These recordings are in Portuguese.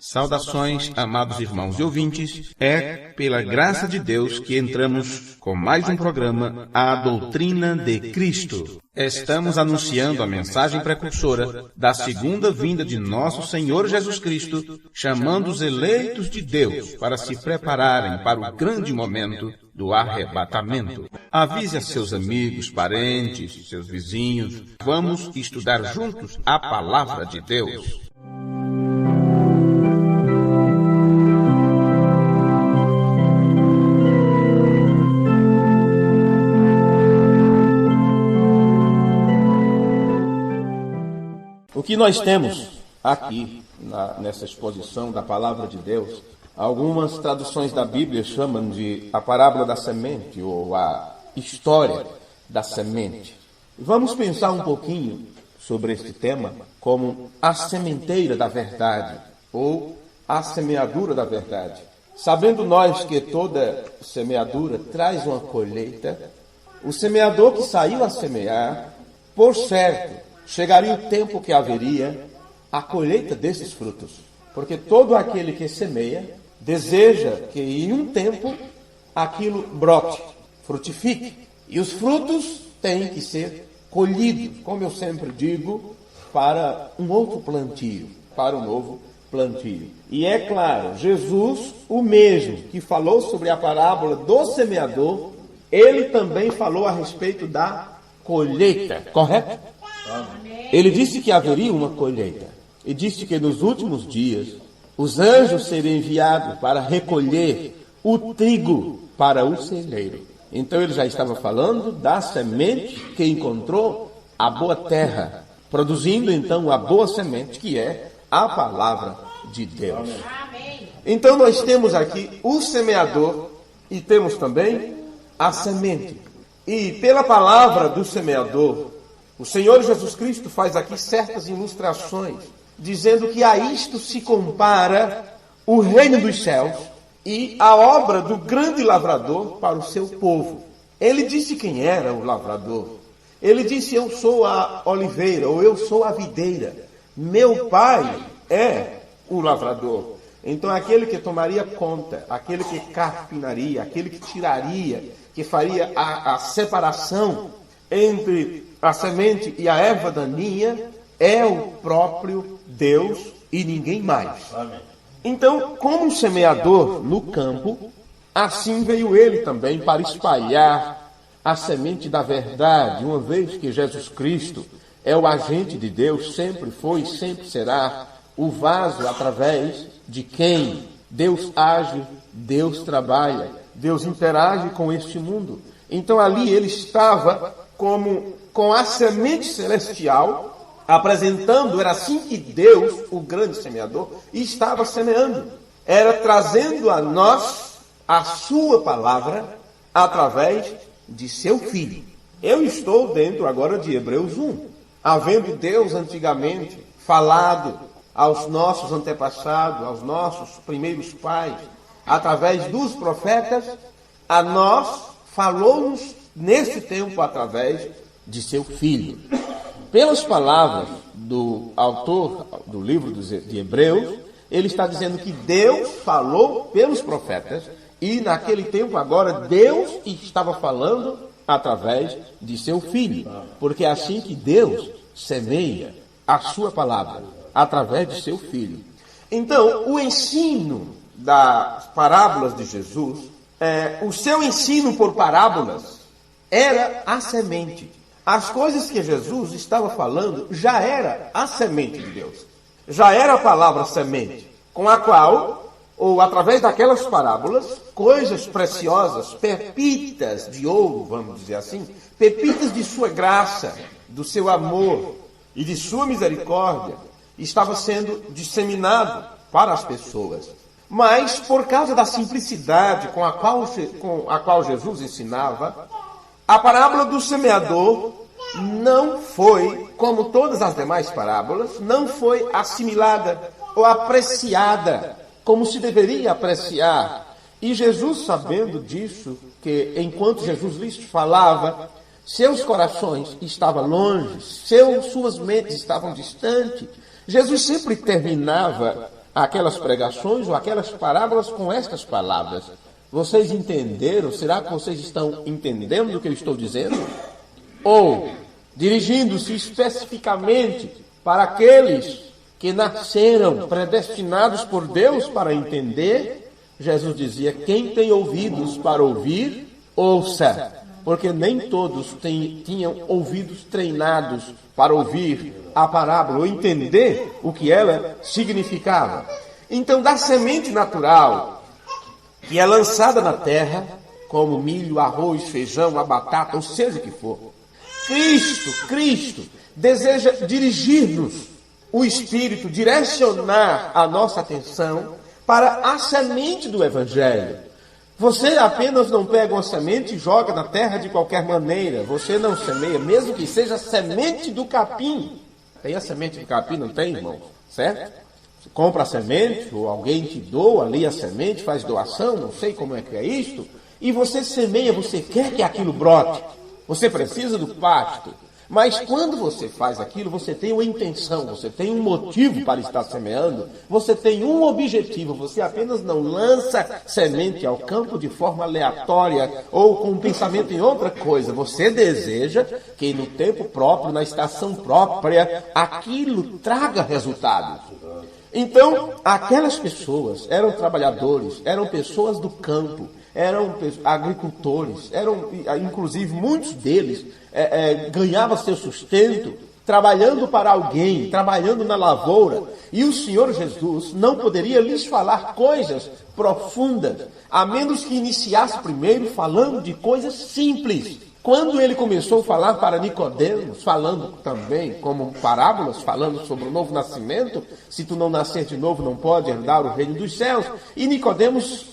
Saudações, amados irmãos e ouvintes. É pela graça de Deus que entramos com mais um programa, A Doutrina de Cristo. Estamos anunciando a mensagem precursora da segunda vinda de nosso Senhor Jesus Cristo, chamando os eleitos de Deus para se prepararem para o grande momento do arrebatamento. Avise a seus amigos, parentes, seus vizinhos. Vamos estudar juntos a palavra de Deus. O que nós temos aqui nessa exposição da palavra de Deus, algumas traduções da Bíblia chamam de a parábola da semente ou a história da semente. Vamos pensar um pouquinho sobre este tema como a sementeira da verdade ou a semeadura da verdade. Sabendo nós que toda semeadura traz uma colheita, o semeador que saiu a semear, por certo, chegaria o tempo que haveria a colheita desses frutos. Porque todo aquele que semeia deseja que em um tempo aquilo brote, frutifique. E os frutos têm que ser colhidos, como eu sempre digo, para um outro plantio, para um novo plantio. E é claro, Jesus, o mesmo que falou sobre a parábola do semeador, ele também falou a respeito da colheita, correto? Ele disse que haveria uma colheita e disse que nos últimos dias os anjos seriam enviados para recolher o trigo para o celeiro. Então ele já estava falando da semente que encontrou a boa terra, produzindo então a boa semente, que é a palavra de Deus. Então nós temos aqui o semeador e temos também a semente. E pela palavra do semeador, o Senhor Jesus Cristo faz aqui certas ilustrações, dizendo que a isto se compara o reino dos céus e a obra do grande lavrador para o seu povo. Ele disse quem era o lavrador. Ele disse: eu sou a oliveira, ou eu sou a videira. Meu pai é o lavrador. Então aquele que tomaria conta, aquele que carpinaria, aquele que tiraria, que faria a separação entre a semente e a erva daninha, é o próprio Deus e ninguém mais. Amém. Então, como um semeador no campo, assim veio ele também para espalhar a semente da verdade, uma vez que Jesus Cristo é o agente de Deus, sempre foi e sempre será o vaso através de quem Deus age, Deus trabalha, Deus interage com este mundo. Então ali ele estava com a semente celestial, apresentando, era assim que Deus, o grande semeador, estava semeando. Era trazendo a nós a sua palavra através de seu Filho. Eu estou dentro agora de Hebreus 1. Havendo Deus antigamente falado aos nossos antepassados, aos nossos primeiros pais, através dos profetas, a nós falou-nos nesse tempo através de seu Filho. Pelas palavras do autor do livro de Hebreus, ele está dizendo que Deus falou pelos profetas e naquele tempo agora Deus estava falando através de seu Filho, porque é assim que Deus semeia a sua palavra, através de seu Filho. Então, o ensino das parábolas de Jesus, o seu ensino por parábolas era a semente. As coisas que Jesus estava falando já era a semente de Deus. Já era a palavra semente, com a qual, ou através daquelas parábolas, coisas preciosas, pepitas de ouro, vamos dizer assim, pepitas de sua graça, do seu amor e de sua misericórdia, estava sendo disseminado para as pessoas. Mas, por causa da simplicidade com a qual Jesus ensinava, a parábola do semeador não foi, como todas as demais parábolas, não foi assimilada ou apreciada como se deveria apreciar. E Jesus, sabendo disso, que enquanto Jesus lhes falava, seus corações estavam longe, suas mentes estavam distantes, Jesus sempre terminava aquelas pregações ou aquelas parábolas com estas palavras. Vocês entenderam? Será que vocês estão entendendo o que eu estou dizendo? Ou, dirigindo-se especificamente para aqueles que nasceram predestinados por Deus para entender, Jesus dizia: quem tem ouvidos para ouvir, ouça. Porque nem todos tinham ouvidos treinados para ouvir a parábola ou entender o que ela significava. Então, da semente natural, que é lançada na terra, como milho, arroz, feijão, a batata, ou seja o que for, Cristo deseja dirigir-nos, o Espírito, direcionar a nossa atenção para a semente do Evangelho. Você apenas não pega uma semente e joga na terra de qualquer maneira. Você não semeia, mesmo que seja a semente do capim. Tem a semente do capim, não tem, irmão? Certo? Você compra a semente, ou alguém te doa ali a semente, faz doação, não sei como é que é isto, e você semeia, você quer que aquilo brote. Você precisa do pasto. Mas quando você faz aquilo, você tem uma intenção, você tem um motivo para estar semeando, você tem um objetivo, você apenas não lança semente ao campo de forma aleatória ou com um pensamento em outra coisa. Você deseja que no tempo próprio, na estação própria, aquilo traga resultados. Então, aquelas pessoas eram trabalhadores, eram pessoas do campo, eram agricultores, inclusive muitos deles ganhavam seu sustento trabalhando para alguém, trabalhando na lavoura. E o Senhor Jesus não poderia lhes falar coisas profundas, a menos que iniciasse primeiro falando de coisas simples. Quando ele começou a falar para Nicodemos, falando também como parábolas, falando sobre o novo nascimento, se tu não nascer de novo não pode herdar o reino dos céus, e Nicodemos,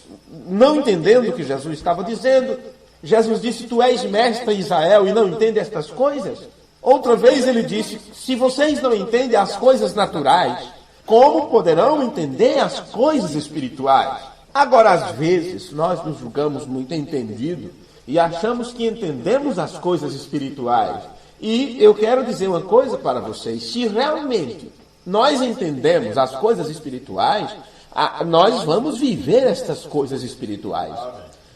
não entendendo o que Jesus estava dizendo, Jesus disse: tu és mestre em Israel e não entende estas coisas? Outra vez ele disse: se vocês não entendem as coisas naturais, como poderão entender as coisas espirituais? Agora, às vezes, nós nos julgamos muito entendidos e achamos que entendemos as coisas espirituais. E eu quero dizer uma coisa para vocês: se realmente nós entendemos as coisas espirituais, nós vamos viver estas coisas espirituais.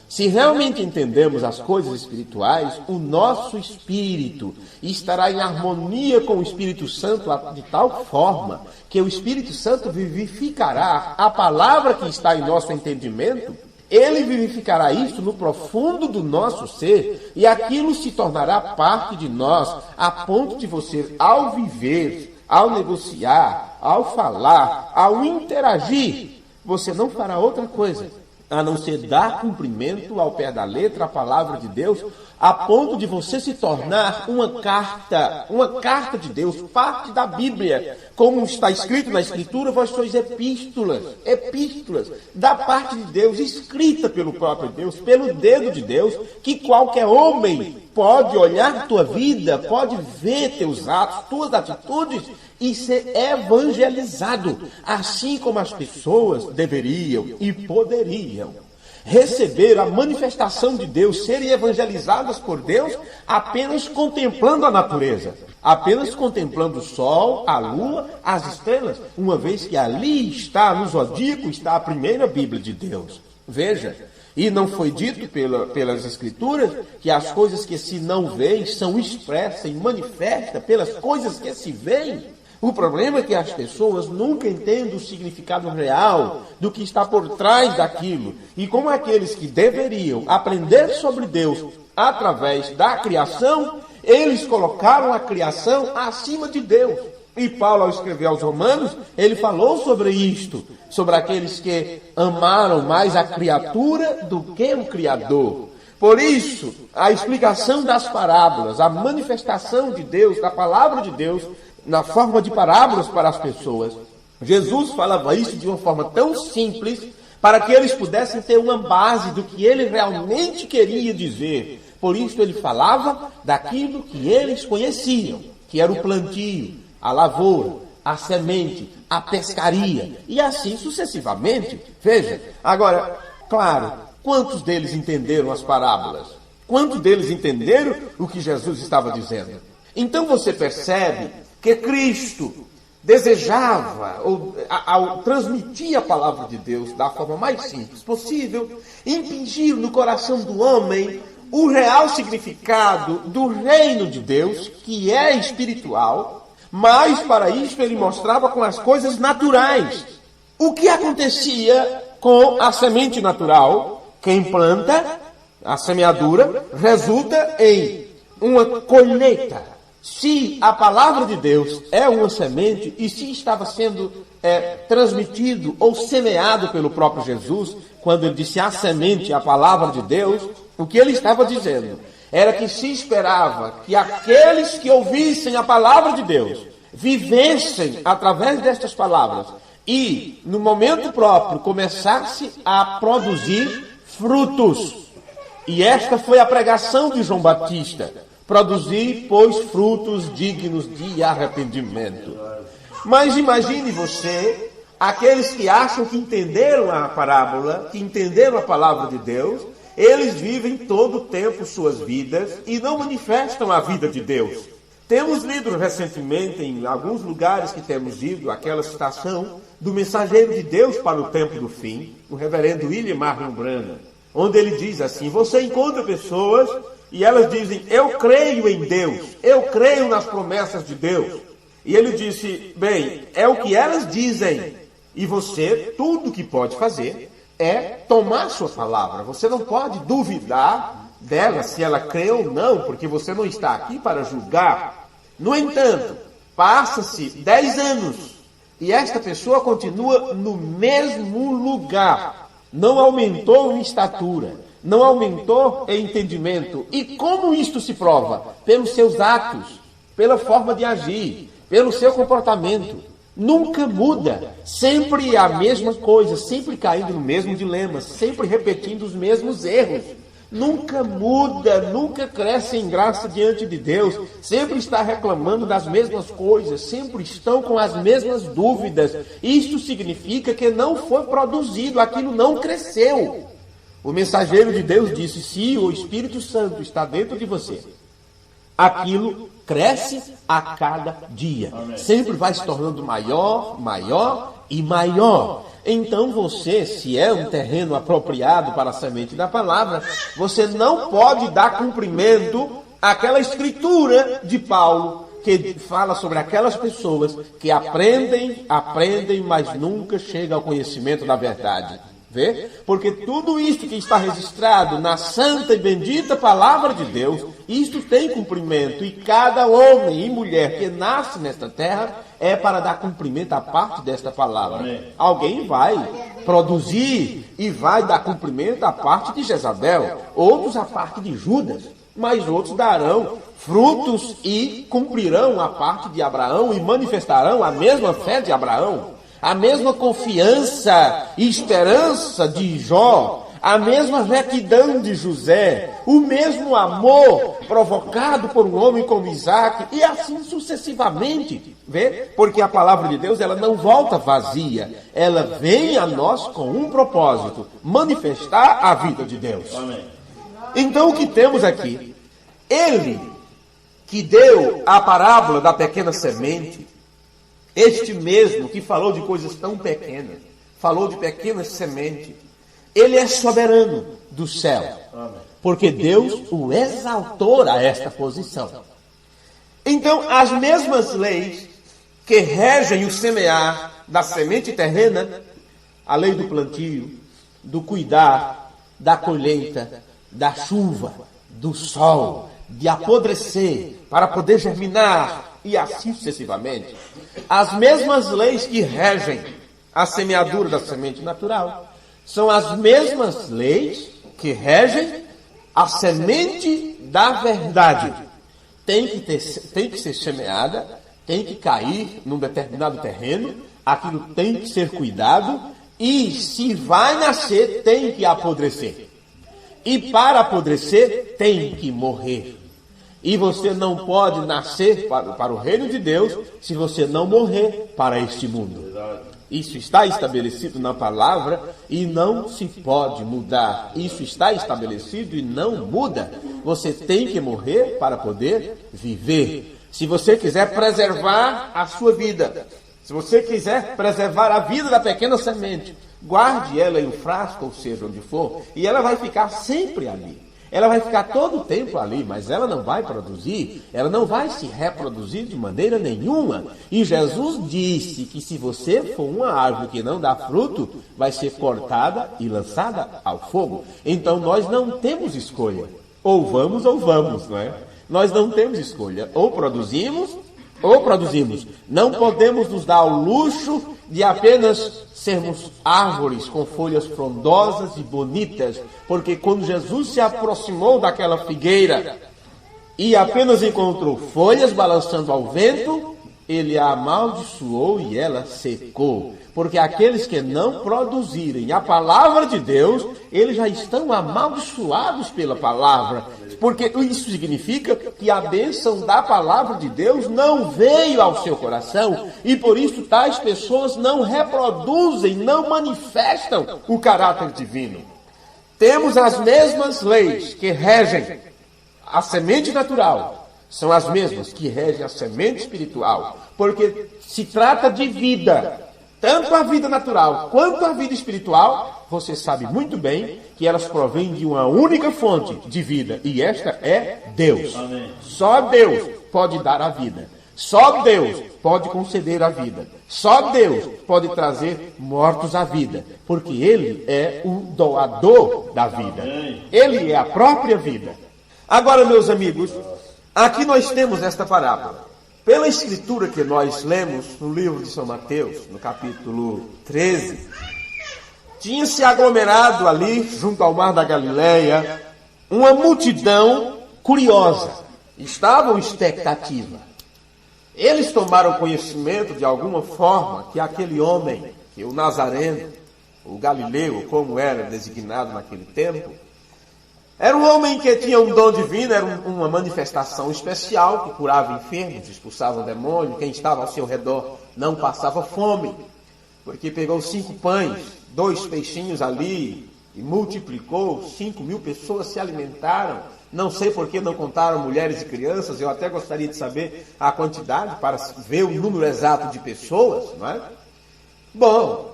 Se realmente entendemos as coisas espirituais, o nosso espírito estará em harmonia com o Espírito Santo de tal forma que o Espírito Santo vivificará a palavra que está em nosso entendimento. Ele vivificará isso no profundo do nosso ser e aquilo se tornará parte de nós, a ponto de você, ao viver, ao negociar, ao falar, ao interagir, você não fará outra coisa a não ser dar cumprimento ao pé da letra, à palavra de Deus, a ponto de você se tornar uma carta de Deus, parte da Bíblia. Como está escrito na Escritura, vós sois epístolas da parte de Deus, escrita pelo próprio Deus, pelo dedo de Deus, que qualquer homem pode olhar tua vida, pode ver teus atos, tuas atitudes e ser evangelizado, assim como as pessoas deveriam e poderiam receber a manifestação de Deus, serem evangelizadas por Deus apenas contemplando a natureza, apenas contemplando o sol, a lua, as estrelas, uma vez que ali está, no zodíaco, está a primeira Bíblia de Deus. Veja, e não foi dito pelas Escrituras que as coisas que se não veem são expressas e manifestas pelas coisas que se veem? O problema é que as pessoas nunca entendem o significado real do que está por trás daquilo. E como aqueles que deveriam aprender sobre Deus através da criação, eles colocaram a criação acima de Deus. E Paulo, ao escrever aos Romanos, ele falou sobre isto, sobre aqueles que amaram mais a criatura do que o Criador. Por isso, a explicação das parábolas, a manifestação de Deus, da palavra de Deus, na forma de parábolas para as pessoas. Jesus falava isso de uma forma tão simples para que eles pudessem ter uma base do que ele realmente queria dizer. Por isso ele falava daquilo que eles conheciam, que era o plantio, a lavoura, a semente, a pescaria e assim sucessivamente. Veja, agora, claro, quantos deles entenderam as parábolas? Quantos deles entenderam o que Jesus estava dizendo? Então você percebe que Cristo desejava, ao transmitir a palavra de Deus da forma mais simples possível, impingir no coração do homem o real significado do reino de Deus, que é espiritual, mas para isso ele mostrava com as coisas naturais. O que acontecia com a semente natural? Quem planta, a semeadura, resulta em uma colheita. Se a palavra de Deus é uma semente, e se estava sendo transmitido ou semeado pelo próprio Jesus, quando ele disse a semente, a palavra de Deus, o que ele estava dizendo era que se esperava que aqueles que ouvissem a palavra de Deus vivessem através destas palavras e, no momento próprio, começasse a produzir frutos. E esta foi a pregação de João Batista: produzir, pois, frutos dignos de arrependimento. Mas imagine você, aqueles que acham que entenderam a parábola, que entenderam a palavra de Deus, eles vivem todo o tempo suas vidas e não manifestam a vida de Deus. Temos lido recentemente, em alguns lugares que temos ido, aquela citação do mensageiro de Deus para o tempo do fim, o reverendo William Marion Branham, onde ele diz assim: você encontra pessoas e elas dizem, eu creio em Deus, eu creio nas promessas de Deus. E ele disse, bem, é o que elas dizem. E você, tudo que pode fazer é tomar sua palavra. Você não pode duvidar dela, se ela crê ou não, porque você não está aqui para julgar. No entanto, passa-se 10 anos e esta pessoa continua no mesmo lugar. Não aumentou em estatura, não aumentou em entendimento. E como isto se prova? Pelos seus atos, pela forma de agir, pelo seu comportamento. Nunca muda, sempre a mesma coisa, sempre caindo no mesmo dilema, sempre repetindo os mesmos erros. Nunca muda, nunca cresce em graça diante de Deus, sempre está reclamando das mesmas coisas, sempre estão com as mesmas dúvidas. Isto significa que não foi produzido, aquilo não cresceu. O mensageiro de Deus disse, se o Espírito Santo está dentro de você, aquilo cresce a cada dia. Sempre vai se tornando maior, maior e maior. Então você, se é um terreno apropriado para a semente da palavra, você não pode dar cumprimento àquela escritura de Paulo, que fala sobre aquelas pessoas que aprendem, mas nunca chegam ao conhecimento da verdade. Vê? Porque tudo isto que está registrado na santa e bendita palavra de Deus, isto tem cumprimento. E cada homem e mulher que nasce nesta terra é para dar cumprimento à parte desta palavra. Amém. Alguém vai produzir e vai dar cumprimento à parte de Jezabel, outros à parte de Judas, mas outros darão frutos e cumprirão a parte de Abraão e manifestarão a mesma fé de Abraão. A mesma confiança e esperança de Jó, a mesma retidão de José, o mesmo amor provocado por um homem como Isaac, e assim sucessivamente. Vê? Porque a palavra de Deus, ela não volta vazia, ela vem a nós com um propósito: manifestar a vida de Deus. Amém. Então o que temos aqui? Ele que deu a parábola da pequena semente, este mesmo que falou de coisas tão pequenas, falou de pequenas sementes, ele é soberano do céu, porque Deus o exaltou a esta posição. Então, as mesmas leis que regem o semear da semente terrena, a lei do plantio, do cuidar, da colheita, da chuva, do sol, de apodrecer, para poder germinar, e assim sucessivamente. As mesmas leis que regem a semeadura da semente natural são as mesmas leis que regem a semente da verdade. Tem que ser semeada, tem que cair num determinado terreno, aquilo tem que ser cuidado, e se vai nascer, tem que apodrecer. E para apodrecer, tem que morrer. E você não pode nascer para o reino de Deus se você não morrer para este mundo. Isso está estabelecido na palavra e não se pode mudar. Isso está estabelecido e não muda. Você tem que morrer para poder viver. Se você quiser preservar a sua vida, Se você quiser preservar a vida da pequena semente, guarde ela em um frasco, ou seja, onde for, e ela vai ficar sempre ali. Ela vai ficar todo o tempo ali, mas ela não vai produzir, ela não vai se reproduzir de maneira nenhuma. E Jesus disse que se você for uma árvore que não dá fruto, vai ser cortada e lançada ao fogo. Então nós não temos escolha. Ou vamos, não é? Nós não temos escolha. Ou produzimos. Não podemos nos dar ao luxo de apenas sermos árvores com folhas frondosas e bonitas, porque quando Jesus se aproximou daquela figueira e apenas encontrou folhas balançando ao vento, ele a amaldiçoou e ela secou. Porque aqueles que não produzirem a palavra de Deus, eles já estão amaldiçoados pela palavra. Porque isso significa que a bênção da palavra de Deus não veio ao seu coração. E por isso tais pessoas não reproduzem, não manifestam o caráter divino. Temos as mesmas leis que regem a semente natural. São as mesmas que regem a semente espiritual. Porque se trata de vida. Tanto a vida natural quanto a vida espiritual, você sabe muito bem que elas provêm de uma única fonte de vida. E esta é Deus. Amém. Só Deus pode dar a vida. Só Deus pode conceder a vida. Só Deus pode trazer mortos à vida. Porque Ele é o doador da vida. Ele é a própria vida. Agora, meus amigos, aqui nós temos esta parábola. Pela escritura que nós lemos no livro de São Mateus, no capítulo 13, tinha se aglomerado ali, junto ao mar da Galileia, uma multidão curiosa. Estavam em expectativa. Eles tomaram conhecimento de alguma forma que aquele homem, que o Nazareno, o Galileu, como era designado naquele tempo, era um homem que tinha um dom divino, era uma manifestação especial, que curava enfermos, expulsava demônios, quem estava ao seu redor não passava fome, porque pegou 5 pães, 2 peixinhos ali, e multiplicou, 5.000 pessoas se alimentaram. Não sei por que não contaram mulheres e crianças, eu até gostaria de saber a quantidade, para ver o número exato de pessoas, não é? Bom,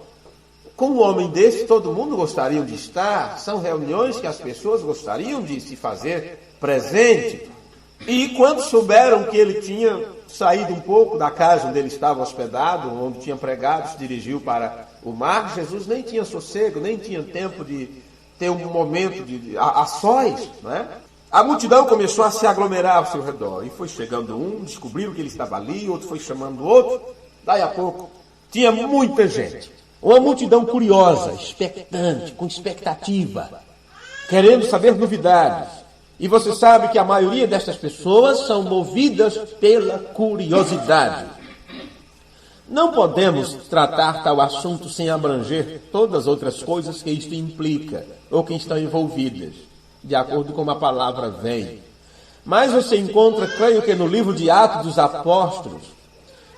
com um homem desse, todo mundo gostaria de estar. São reuniões que as pessoas gostariam de se fazer presente. E quando souberam que ele tinha saído um pouco da casa onde ele estava hospedado, onde tinha pregado, se dirigiu para o mar, Jesus nem tinha sossego, nem tinha tempo de ter um momento a sós, não é? A multidão começou a se aglomerar ao seu redor. E foi chegando um, descobriram que ele estava ali, outro foi chamando o outro. Daí a pouco, tinha muita gente. Uma multidão curiosa, expectante, com expectativa, querendo saber novidades. E você sabe que a maioria destas pessoas são movidas pela curiosidade. Não podemos tratar tal assunto sem abranger todas as outras coisas que isto implica, ou que estão envolvidas, de acordo com a palavra vem. Mas você encontra, creio que no livro de Atos dos Apóstolos,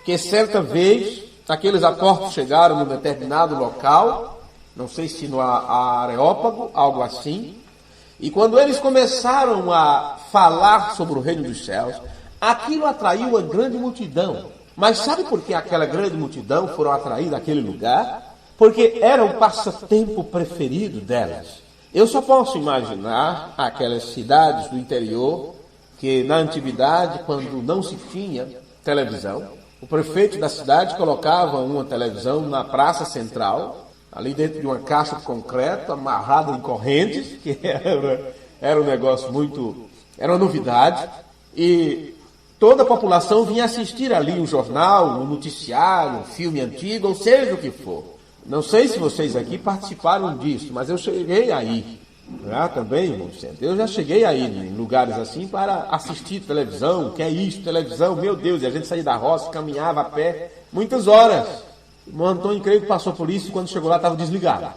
que certa vez aqueles apóstolos chegaram num determinado local, não sei se no Areópago, algo assim, e quando eles começaram a falar sobre o reino dos céus, aquilo atraiu uma grande multidão. Mas sabe por que aquela grande multidão foram atraídas àquele lugar? Porque era o passatempo preferido delas. Eu só posso imaginar aquelas cidades do interior que na antiguidade, quando não se tinha televisão, o prefeito da cidade colocava uma televisão na praça central, ali dentro de uma caixa de concreto, amarrada em correntes, que era um negócio era uma novidade, e toda a população vinha assistir ali um jornal, um noticiário, um filme antigo, ou seja o que for. Não sei se vocês aqui participaram disso, mas eu cheguei aí. Também, irmão Vicente. Eu já cheguei aí em lugares assim para assistir televisão. O que é isso? Televisão, meu Deus. E a gente saía da roça, caminhava a pé, muitas horas. O irmão Antônio, creio que passou por isso e quando chegou lá estava desligado.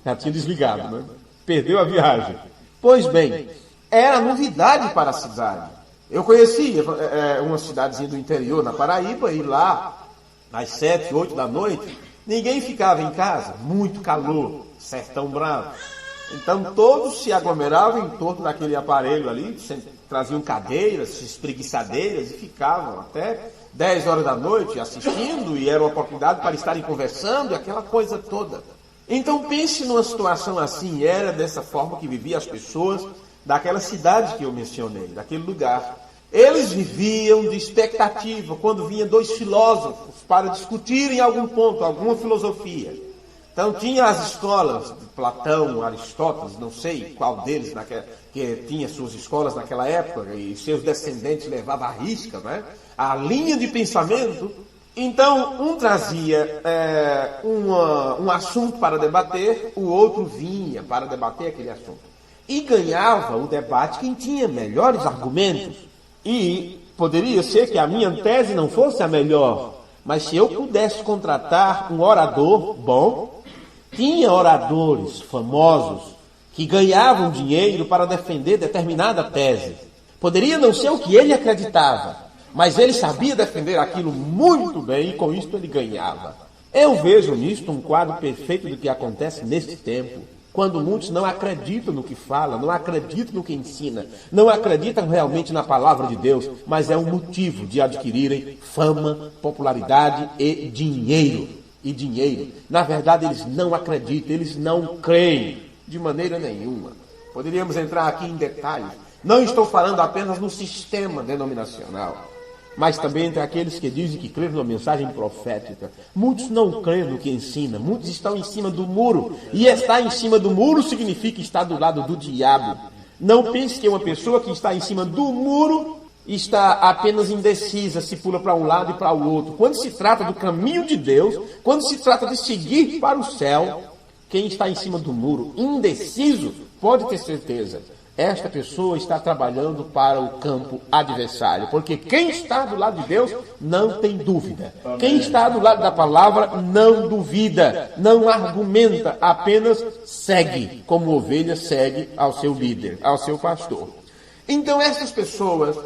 Já tinha desligado, né? Perdeu a viagem. Pois bem, era novidade para a cidade. Eu conhecia uma cidadezinha do interior, na Paraíba, e lá, às 7, 8 da noite, ninguém ficava em casa. Muito calor, sertão bravo. Então todos se aglomeravam em torno daquele aparelho ali, traziam cadeiras, espreguiçadeiras e ficavam até 10 horas da noite assistindo, e era uma oportunidade para estarem conversando, e aquela coisa toda. Então pense numa situação assim, era dessa forma que viviam as pessoas daquela cidade que eu mencionei, daquele lugar. Eles viviam de expectativa quando vinham dois filósofos para discutirem algum ponto, alguma filosofia. Então tinha as escolas de Platão, Aristóteles, não sei qual deles que tinha suas escolas naquela época, e seus descendentes levavam à risca, né, a linha de pensamento. Então um trazia um assunto para debater, o outro vinha para debater aquele assunto. E ganhava o debate quem tinha melhores argumentos. E poderia ser que a minha tese não fosse a melhor, mas se eu pudesse contratar um orador bom, tinha oradores famosos que ganhavam dinheiro para defender determinada tese. Poderia não ser o que ele acreditava, mas ele sabia defender aquilo muito bem e com isso ele ganhava. Eu vejo nisto um quadro perfeito do que acontece neste tempo, quando muitos não acreditam no que fala, não acreditam no que ensina, não acreditam realmente na palavra de Deus, mas é um motivo de adquirirem fama, popularidade e dinheiro. Na verdade, eles não acreditam, eles não creem de maneira nenhuma. Poderíamos entrar aqui em detalhes. Não estou falando apenas no sistema denominacional, mas também entre aqueles que dizem que creem numa mensagem profética. Muitos não creem no que ensina, muitos estão em cima do muro, e estar em cima do muro significa estar do lado do diabo. Não pense que uma pessoa que está em cima do muro está apenas indecisa, se pula para um lado e para o outro. Quando se trata do caminho de Deus, quando se trata de seguir para o céu, quem está em cima do muro, indeciso, pode ter certeza, esta pessoa está trabalhando para o campo adversário, porque quem está do lado de Deus não tem dúvida. Quem está do lado da palavra não duvida, não argumenta, apenas segue, como ovelha segue ao seu líder, ao seu pastor. Então essas pessoas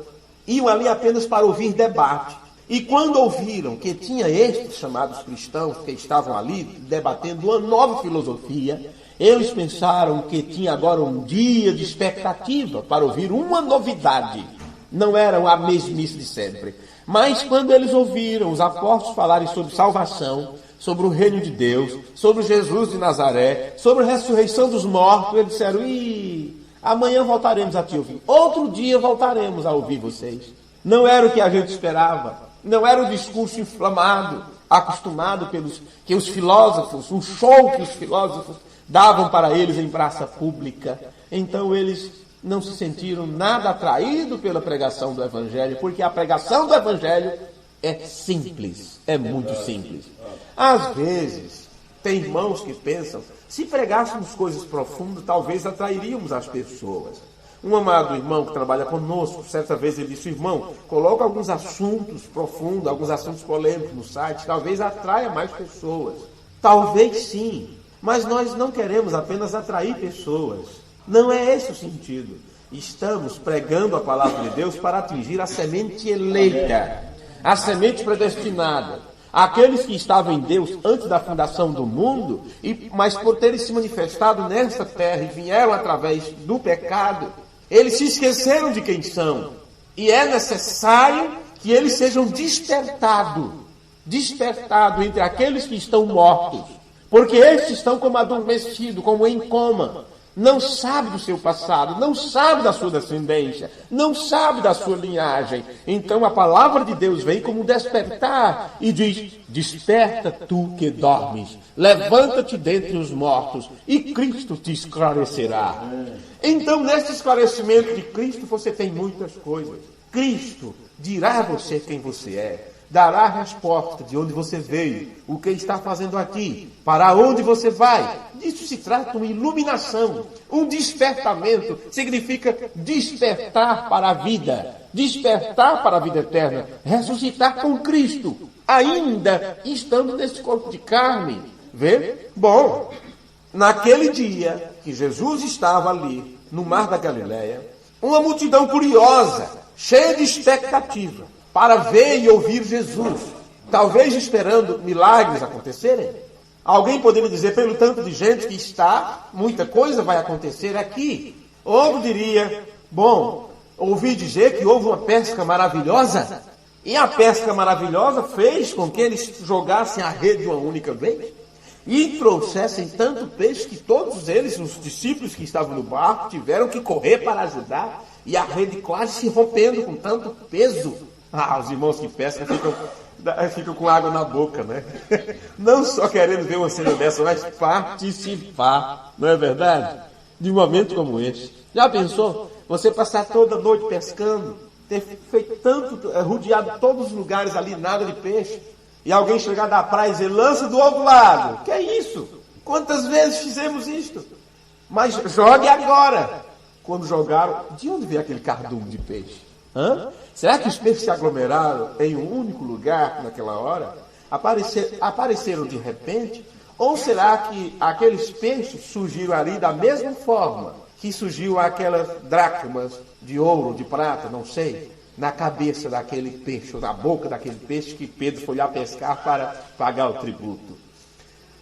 iam ali apenas para ouvir debate. E quando ouviram que tinha estes chamados cristãos que estavam ali debatendo uma nova filosofia, eles pensaram que tinha agora um dia de expectativa para ouvir uma novidade. Não era a mesmice de sempre. Mas quando eles ouviram os apóstolos falarem sobre salvação, sobre o reino de Deus, sobre Jesus de Nazaré, sobre a ressurreição dos mortos, eles disseram, amanhã voltaremos a te ouvir. Outro dia voltaremos a ouvir vocês. Não era o que a gente esperava. Não era o discurso inflamado, acostumado que os filósofos, um show que os filósofos davam para eles em praça pública. Então eles não se sentiram nada atraídos pela pregação do Evangelho, porque a pregação do Evangelho é simples, é muito simples. Às vezes, tem irmãos que pensam, se pregássemos coisas profundas, talvez atrairíamos as pessoas. Um amado irmão que trabalha conosco, certa vez ele disse, irmão, coloca alguns assuntos profundos, alguns assuntos polêmicos no site, talvez atraia mais pessoas. Talvez sim, mas nós não queremos apenas atrair pessoas. Não é esse o sentido. Estamos pregando a palavra de Deus para atingir a semente eleita, a semente predestinada. Aqueles que estavam em Deus antes da fundação do mundo, mas por terem se manifestado nesta terra e vieram através do pecado, eles se esqueceram de quem são. E é necessário que eles sejam despertados entre aqueles que estão mortos. Porque estes estão como adormecidos, como em coma. Não sabe do seu passado, não sabe da sua descendência, não sabe da sua linhagem. Então a palavra de Deus vem como despertar e diz, desperta tu que dormes, levanta-te dentre os mortos e Cristo te esclarecerá. Então nesse esclarecimento de Cristo você tem muitas coisas. Cristo dirá a você quem você é. Dará a resposta de onde você veio, o que está fazendo aqui, para onde você vai. Disso se trata uma iluminação, um despertamento. Significa despertar para a vida, despertar para a vida eterna, ressuscitar com Cristo, ainda estando nesse corpo de carne. Vê? Bom, naquele dia que Jesus estava ali, no mar da Galileia, uma multidão curiosa, cheia de expectativa, para ver e ouvir Jesus, talvez esperando milagres acontecerem. Alguém poderia dizer, pelo tanto de gente que está, muita coisa vai acontecer aqui. Outro diria, bom, ouvi dizer que houve uma pesca maravilhosa. E a pesca maravilhosa fez com que eles jogassem a rede uma única vez e trouxessem tanto peixe que todos eles, os discípulos que estavam no barco, tiveram que correr para ajudar, e a rede quase se rompendo com tanto peso. Os irmãos que pescam ficam com água na boca, né? Não só querendo ver uma cena dessa, mas participar, não é verdade? De um momento como esse. Já pensou? Você passar toda noite pescando, ter feito tanto, rodeado todos os lugares ali, nada de peixe, e alguém chegar da praia e dizer, lança do outro lado. Que é isso? Quantas vezes fizemos isto? Mas jogue agora. Quando jogaram, de onde veio aquele cardume de peixe? Será que os peixes se aglomeraram em um único lugar naquela hora? Apareceram de repente? Ou será que aqueles peixes surgiram ali da mesma forma que surgiu aquelas dracmas de ouro, de prata, não sei, na cabeça daquele peixe, ou na boca daquele peixe que Pedro foi lá pescar para pagar o tributo?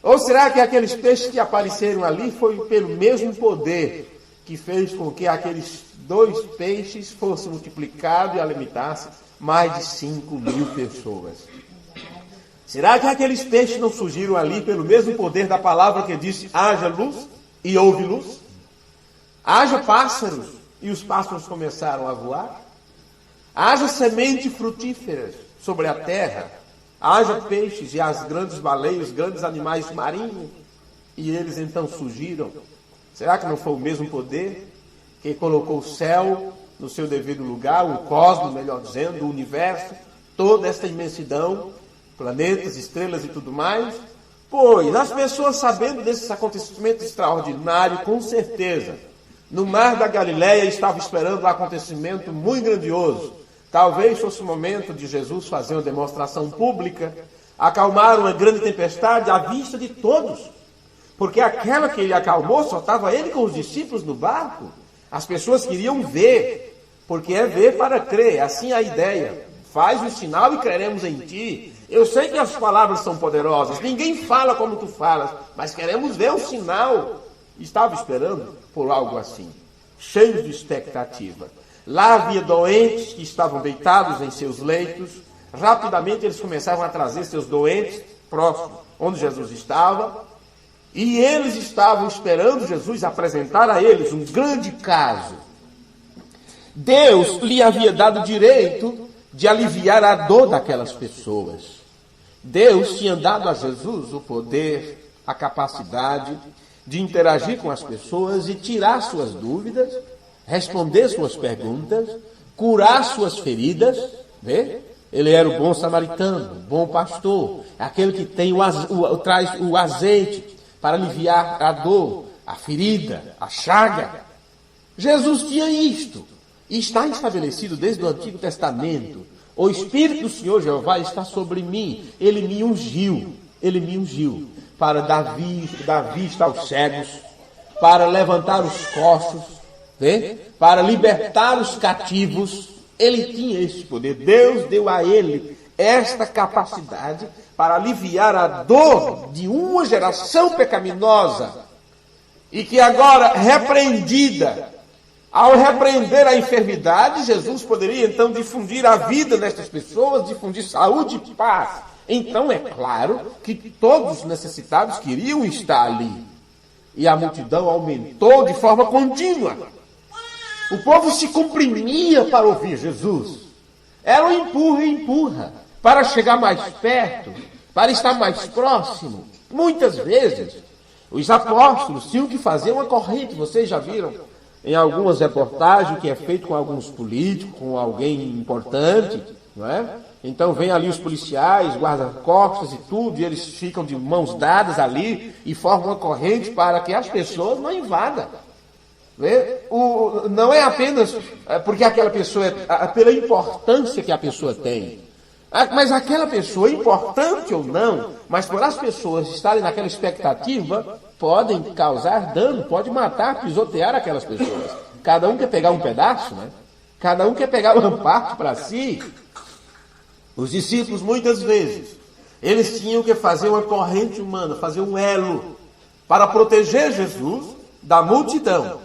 Ou será que aqueles peixes que apareceram ali foi pelo mesmo poder que fez com que aqueles 2 peixes fossem multiplicados e alimentassem mais de 5.000 pessoas? Será que aqueles peixes não surgiram ali pelo mesmo poder da palavra que disse, haja luz e houve luz? Haja pássaros e os pássaros começaram a voar? Haja sementes frutíferas sobre a terra? Haja peixes e as grandes baleias, grandes animais marinhos? E eles então surgiram? Será que não foi o mesmo poder que colocou o céu no seu devido lugar, o cosmos, melhor dizendo, o universo, toda esta imensidão, planetas, estrelas e tudo mais? Pois as pessoas, sabendo desses acontecimentos extraordinários, com certeza, no mar da Galileia estavam esperando um acontecimento muito grandioso. Talvez fosse o momento de Jesus fazer uma demonstração pública, acalmar uma grande tempestade à vista de todos. Porque aquela que ele acalmou, só estava ele com os discípulos no barco. As pessoas queriam ver, porque é ver para crer, assim é a ideia. Faz o sinal e creremos em ti. Eu sei que as palavras são poderosas, ninguém fala como tu falas, mas queremos ver o sinal. Estava esperando por algo assim, cheios de expectativa. Lá havia doentes que estavam deitados em seus leitos. Rapidamente eles começaram a trazer seus doentes próximos onde Jesus estava. E eles estavam esperando Jesus apresentar a eles um grande caso. Deus lhe havia dado o direito de aliviar a dor daquelas pessoas. Deus tinha dado a Jesus o poder, a capacidade de interagir com as pessoas e tirar suas dúvidas, responder suas perguntas, curar suas feridas. Vê? Ele era o bom samaritano, o bom pastor, aquele que tem traz o azeite para aliviar a dor, a ferida, a chaga. Jesus tinha isto. E está estabelecido desde o Antigo Testamento. O Espírito do Senhor Jeová está sobre mim. Ele me ungiu para dar vista aos cegos, para levantar os coxos, para libertar os cativos. Ele tinha esse poder. Deus deu a ele esta capacidade para aliviar a dor de uma geração pecaminosa e que agora, repreendida, ao repreender a enfermidade, Jesus poderia então difundir a vida destas pessoas, difundir saúde e paz. Então é claro que todos os necessitados queriam estar ali. E a multidão aumentou de forma contínua. O povo se comprimia para ouvir Jesus. Era um empurra e empurra para chegar mais perto, para estar mais próximo. Muitas vezes, os apóstolos tinham que fazer uma corrente. Vocês já viram em algumas reportagens que é feito com alguns políticos, com alguém importante, não é? Então vem ali os policiais, guarda-costas e tudo, e eles ficam de mãos dadas ali e formam uma corrente para que as pessoas não invadam. Não é apenas porque aquela pessoa pela importância que a pessoa tem, mas aquela pessoa, importante ou não, mas por as pessoas estarem naquela expectativa, podem causar dano, pode matar, pisotear aquelas pessoas. Cada um quer pegar um pedaço, né? Cada um quer pegar uma parte para si. Os discípulos, muitas vezes, eles tinham que fazer uma corrente humana, fazer um elo, para proteger Jesus da multidão.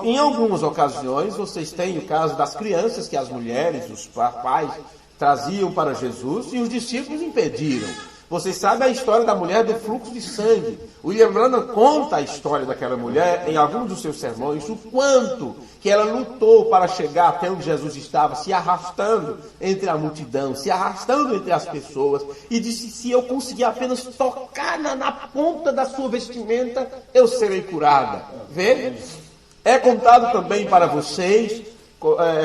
Em algumas ocasiões, vocês têm o caso das crianças, que as mulheres, os pais, traziam para Jesus e os discípulos impediram. Vocês sabem a história da mulher do fluxo de sangue. William Branham conta a história daquela mulher em alguns dos seus sermões, o quanto que ela lutou para chegar até onde Jesus estava, se arrastando entre a multidão, se arrastando entre as pessoas, e disse: se eu conseguir apenas tocar na ponta da sua vestimenta, eu serei curada. Vê? É contado também para vocês,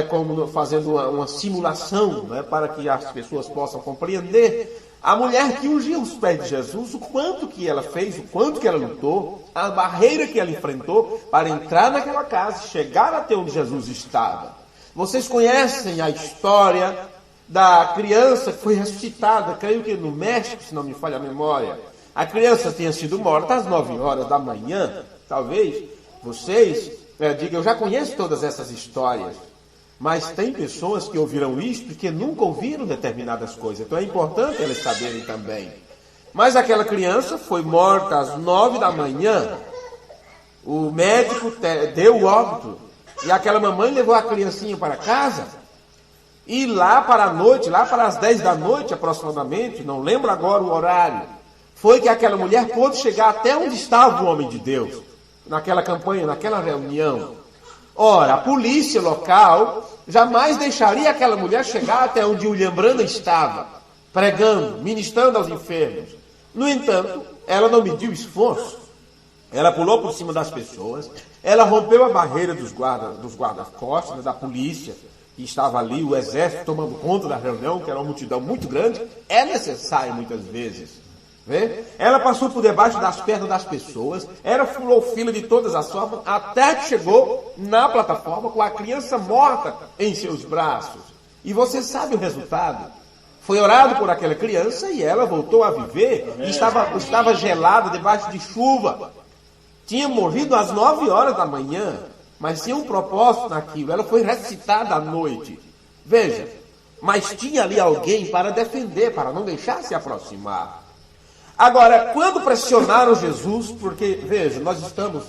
como fazendo uma simulação, né, para que as pessoas possam compreender, a mulher que ungiu os pés de Jesus, o quanto que ela fez, o quanto que ela lutou, a barreira que ela enfrentou para entrar naquela casa e chegar até onde Jesus estava. Vocês conhecem a história da criança que foi ressuscitada, creio que no México, se não me falha a memória. A criança tinha sido morta às 9 horas da manhã. Talvez vocês digam: eu já conheço todas essas histórias. Mas tem pessoas que ouviram isto e que nunca ouviram determinadas coisas. Então é importante elas saberem também. Mas aquela criança foi morta às 9 da manhã. O médico deu o óbito. E aquela mamãe levou a criancinha para casa. E lá para a noite, lá para as 10 da noite aproximadamente, não lembro agora o horário, foi que aquela mulher pôde chegar até onde estava o homem de Deus. Naquela campanha, naquela reunião. Ora, a polícia local jamais deixaria aquela mulher chegar até onde William Branham estava, pregando, ministrando aos enfermos. No entanto, ela não mediu esforço. Ela pulou por cima das pessoas, ela rompeu a barreira dos guarda-costas, da polícia, que estava ali, o exército tomando conta da reunião, que era uma multidão muito grande. É necessário muitas vezes. Vê? Ela passou por debaixo das pernas das pessoas, ela furou fila de todas as formas, até que chegou na plataforma com a criança morta em seus braços. E você sabe o resultado. Foi orado por aquela criança e ela voltou a viver. E estava gelada debaixo de chuva. Tinha morrido às 9 horas da manhã, mas tinha um propósito naquilo. Ela foi ressuscitada à noite. Veja, mas tinha ali alguém para defender, para não deixar se aproximar. Agora, quando pressionaram Jesus, porque, veja, nós estamos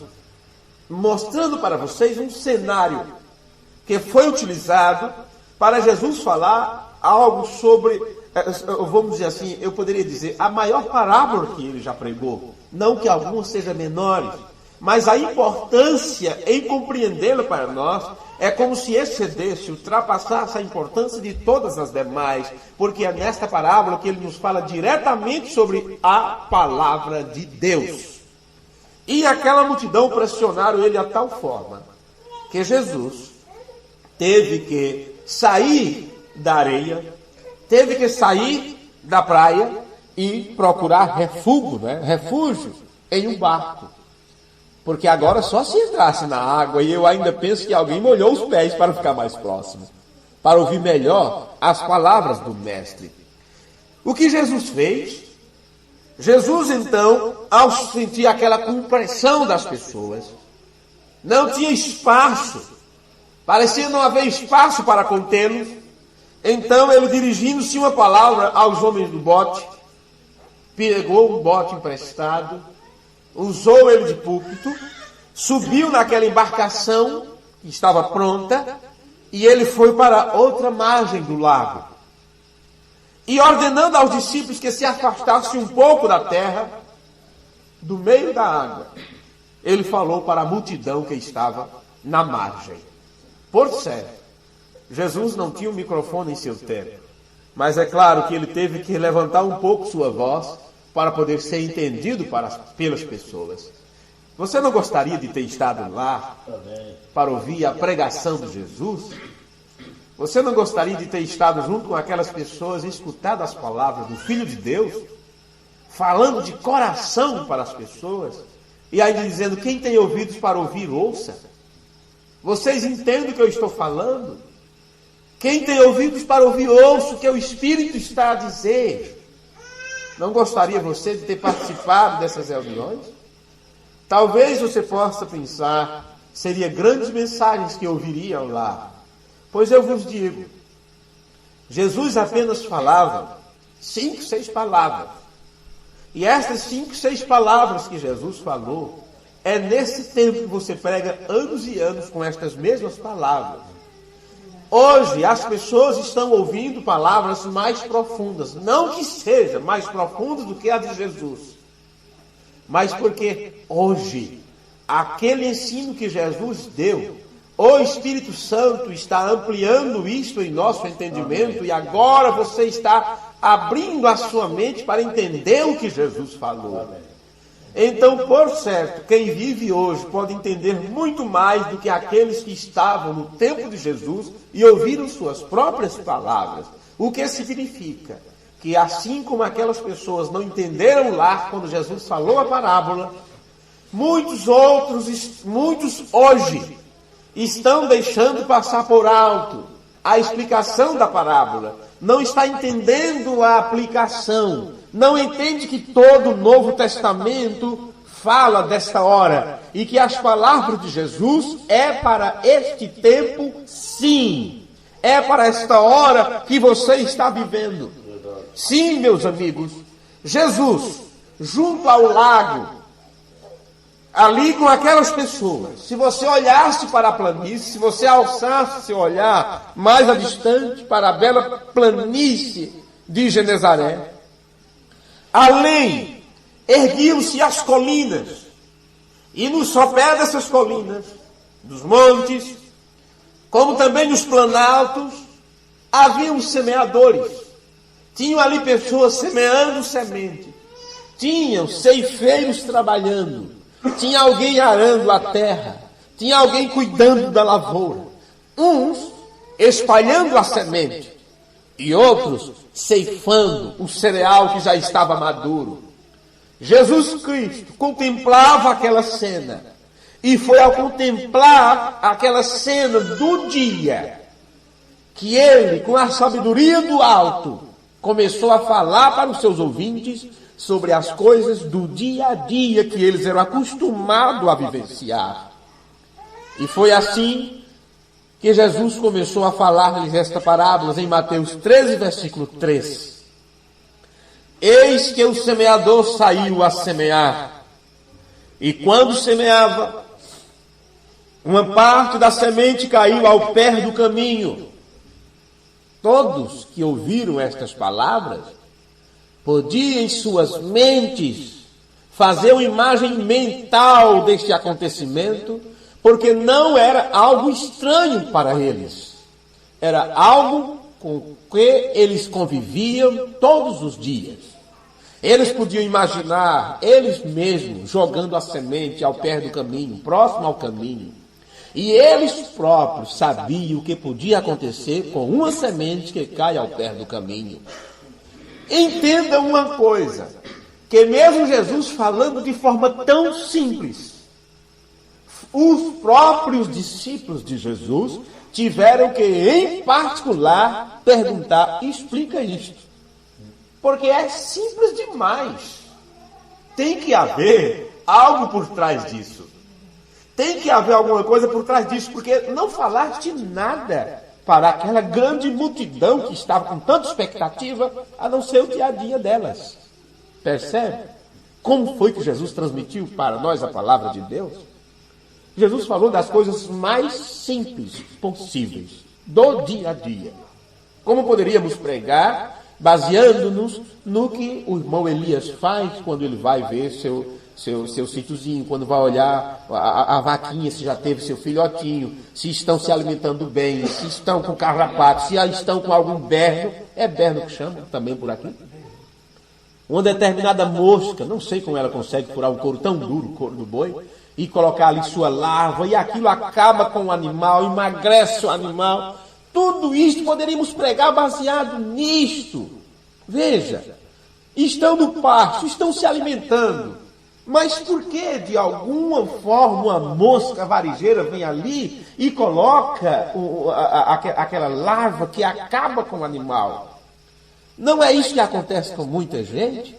mostrando para vocês um cenário que foi utilizado para Jesus falar algo sobre, vamos dizer assim, eu poderia dizer, a maior parábola que ele já pregou. Não que algumas sejam menores, mas a importância em compreendê-la para nós é como se excedesse, ultrapassasse a importância de todas as demais, porque é nesta parábola que ele nos fala diretamente sobre a palavra de Deus. E aquela multidão pressionaram ele a tal forma que Jesus teve que sair da areia, teve que sair da praia e procurar refúgio em um barco. Porque agora só se entrasse na água, e eu ainda penso que alguém molhou os pés para ficar mais próximo, para ouvir melhor as palavras do Mestre. O que Jesus fez? Jesus, então, ao sentir aquela compressão das pessoas, não tinha espaço, parecia não haver espaço para contê-los. Então ele, dirigindo-se uma palavra aos homens do bote, pegou um bote emprestado, usou ele de púlpito, subiu naquela embarcação que estava pronta, e ele foi para outra margem do lago. E ordenando aos discípulos que se afastassem um pouco da terra, do meio da água, ele falou para a multidão que estava na margem. Por certo, Jesus não tinha um microfone em seu tempo, mas é claro que ele teve que levantar um pouco sua voz para poder ser entendido pelas pessoas. Você não gostaria de ter estado lá para ouvir a pregação de Jesus? Você não gostaria de ter estado junto com aquelas pessoas e escutado as palavras do Filho de Deus, falando de coração para as pessoas, e ainda dizendo: quem tem ouvidos para ouvir, ouça? Vocês entendem o que eu estou falando? Quem tem ouvidos para ouvir, ouça o que o Espírito está a dizer. Não gostaria você de ter participado dessas reuniões? Talvez você possa pensar, seria grandes mensagens que ouviriam lá. Pois eu vos digo, Jesus apenas falava 5, 6 palavras. E estas 5, 6 palavras que Jesus falou, é nesse tempo que você prega anos e anos com estas mesmas palavras. Hoje as pessoas estão ouvindo palavras mais profundas, não que seja mais profundas do que a de Jesus, mas porque hoje aquele ensino que Jesus deu, o Espírito Santo está ampliando isto em nosso entendimento. E agora você está abrindo a sua mente para entender o que Jesus falou. Então, por certo, quem vive hoje pode entender muito mais do que aqueles que estavam no tempo de Jesus e ouviram suas próprias palavras. O que significa que, assim como aquelas pessoas não entenderam lá quando Jesus falou a parábola, muitos hoje estão deixando passar por alto a explicação da parábola, não está entendendo a aplicação, não entende que todo o Novo Testamento fala desta hora e que as palavras de Jesus é para este tempo, sim, é para esta hora que você está vivendo. Sim, meus amigos, Jesus, junto ao lago, ali com aquelas pessoas, se você olhasse para a planície, se você alçasse seu olhar mais a distante para a bela planície de Genezaré, além erguiam-se as colinas, e no sopé dessas colinas, dos montes, como também nos planaltos, haviam semeadores. Tinham ali pessoas semeando semente, tinham ceifeiros trabalhando, tinha alguém arando a terra, tinha alguém cuidando da lavoura, uns espalhando a semente e outros ceifando o cereal que já estava maduro. Jesus Cristo contemplava aquela cena, e foi ao contemplar aquela cena do dia que ele, com a sabedoria do alto, começou a falar para os seus ouvintes sobre as coisas do dia a dia que eles eram acostumados a vivenciar. E foi assim que Jesus começou a falar-lhes esta parábola em Mateus 13, versículo 3. Eis que o semeador saiu a semear, e quando semeava, uma parte da semente caiu ao pé do caminho. Todos que ouviram estas palavras podiam em suas mentes fazer uma imagem mental deste acontecimento, porque não era algo estranho para eles. Era algo com que eles conviviam todos os dias. Eles podiam imaginar eles mesmos jogando a semente ao pé do caminho, próximo ao caminho. E eles próprios sabiam o que podia acontecer com uma semente que cai ao pé do caminho. Entenda uma coisa, que mesmo Jesus falando de forma tão simples, os próprios discípulos de Jesus tiveram que, em particular, perguntar: explica isto. Porque é simples demais. Tem que haver algo por trás disso. Tem que haver alguma coisa por trás disso, porque não falaste nada para aquela grande multidão que estava com tanta expectativa, a não ser o dia a dia delas. Percebe? Como foi que Jesus transmitiu para nós a palavra de Deus? Jesus falou das coisas mais simples possíveis, do dia a dia. Como poderíamos pregar, baseando-nos no que o irmão Elias faz quando ele vai ver seu sítiozinho, quando vai olhar a vaquinha, se já teve seu filhotinho, se estão se alimentando bem, se estão com carrapato, se estão com algum berno. É berno que chama também por aqui. Uma determinada mosca, não sei como ela consegue furar um couro tão duro, o couro do boi, e colocar ali sua larva, e aquilo acaba com o animal, emagrece o animal. Tudo isto poderíamos pregar baseado nisto. Veja, estão no pasto, estão se alimentando. Mas por que, de alguma forma, uma mosca varejeira vem ali e coloca aquela larva que acaba com o animal? Não é isso que acontece com muita gente?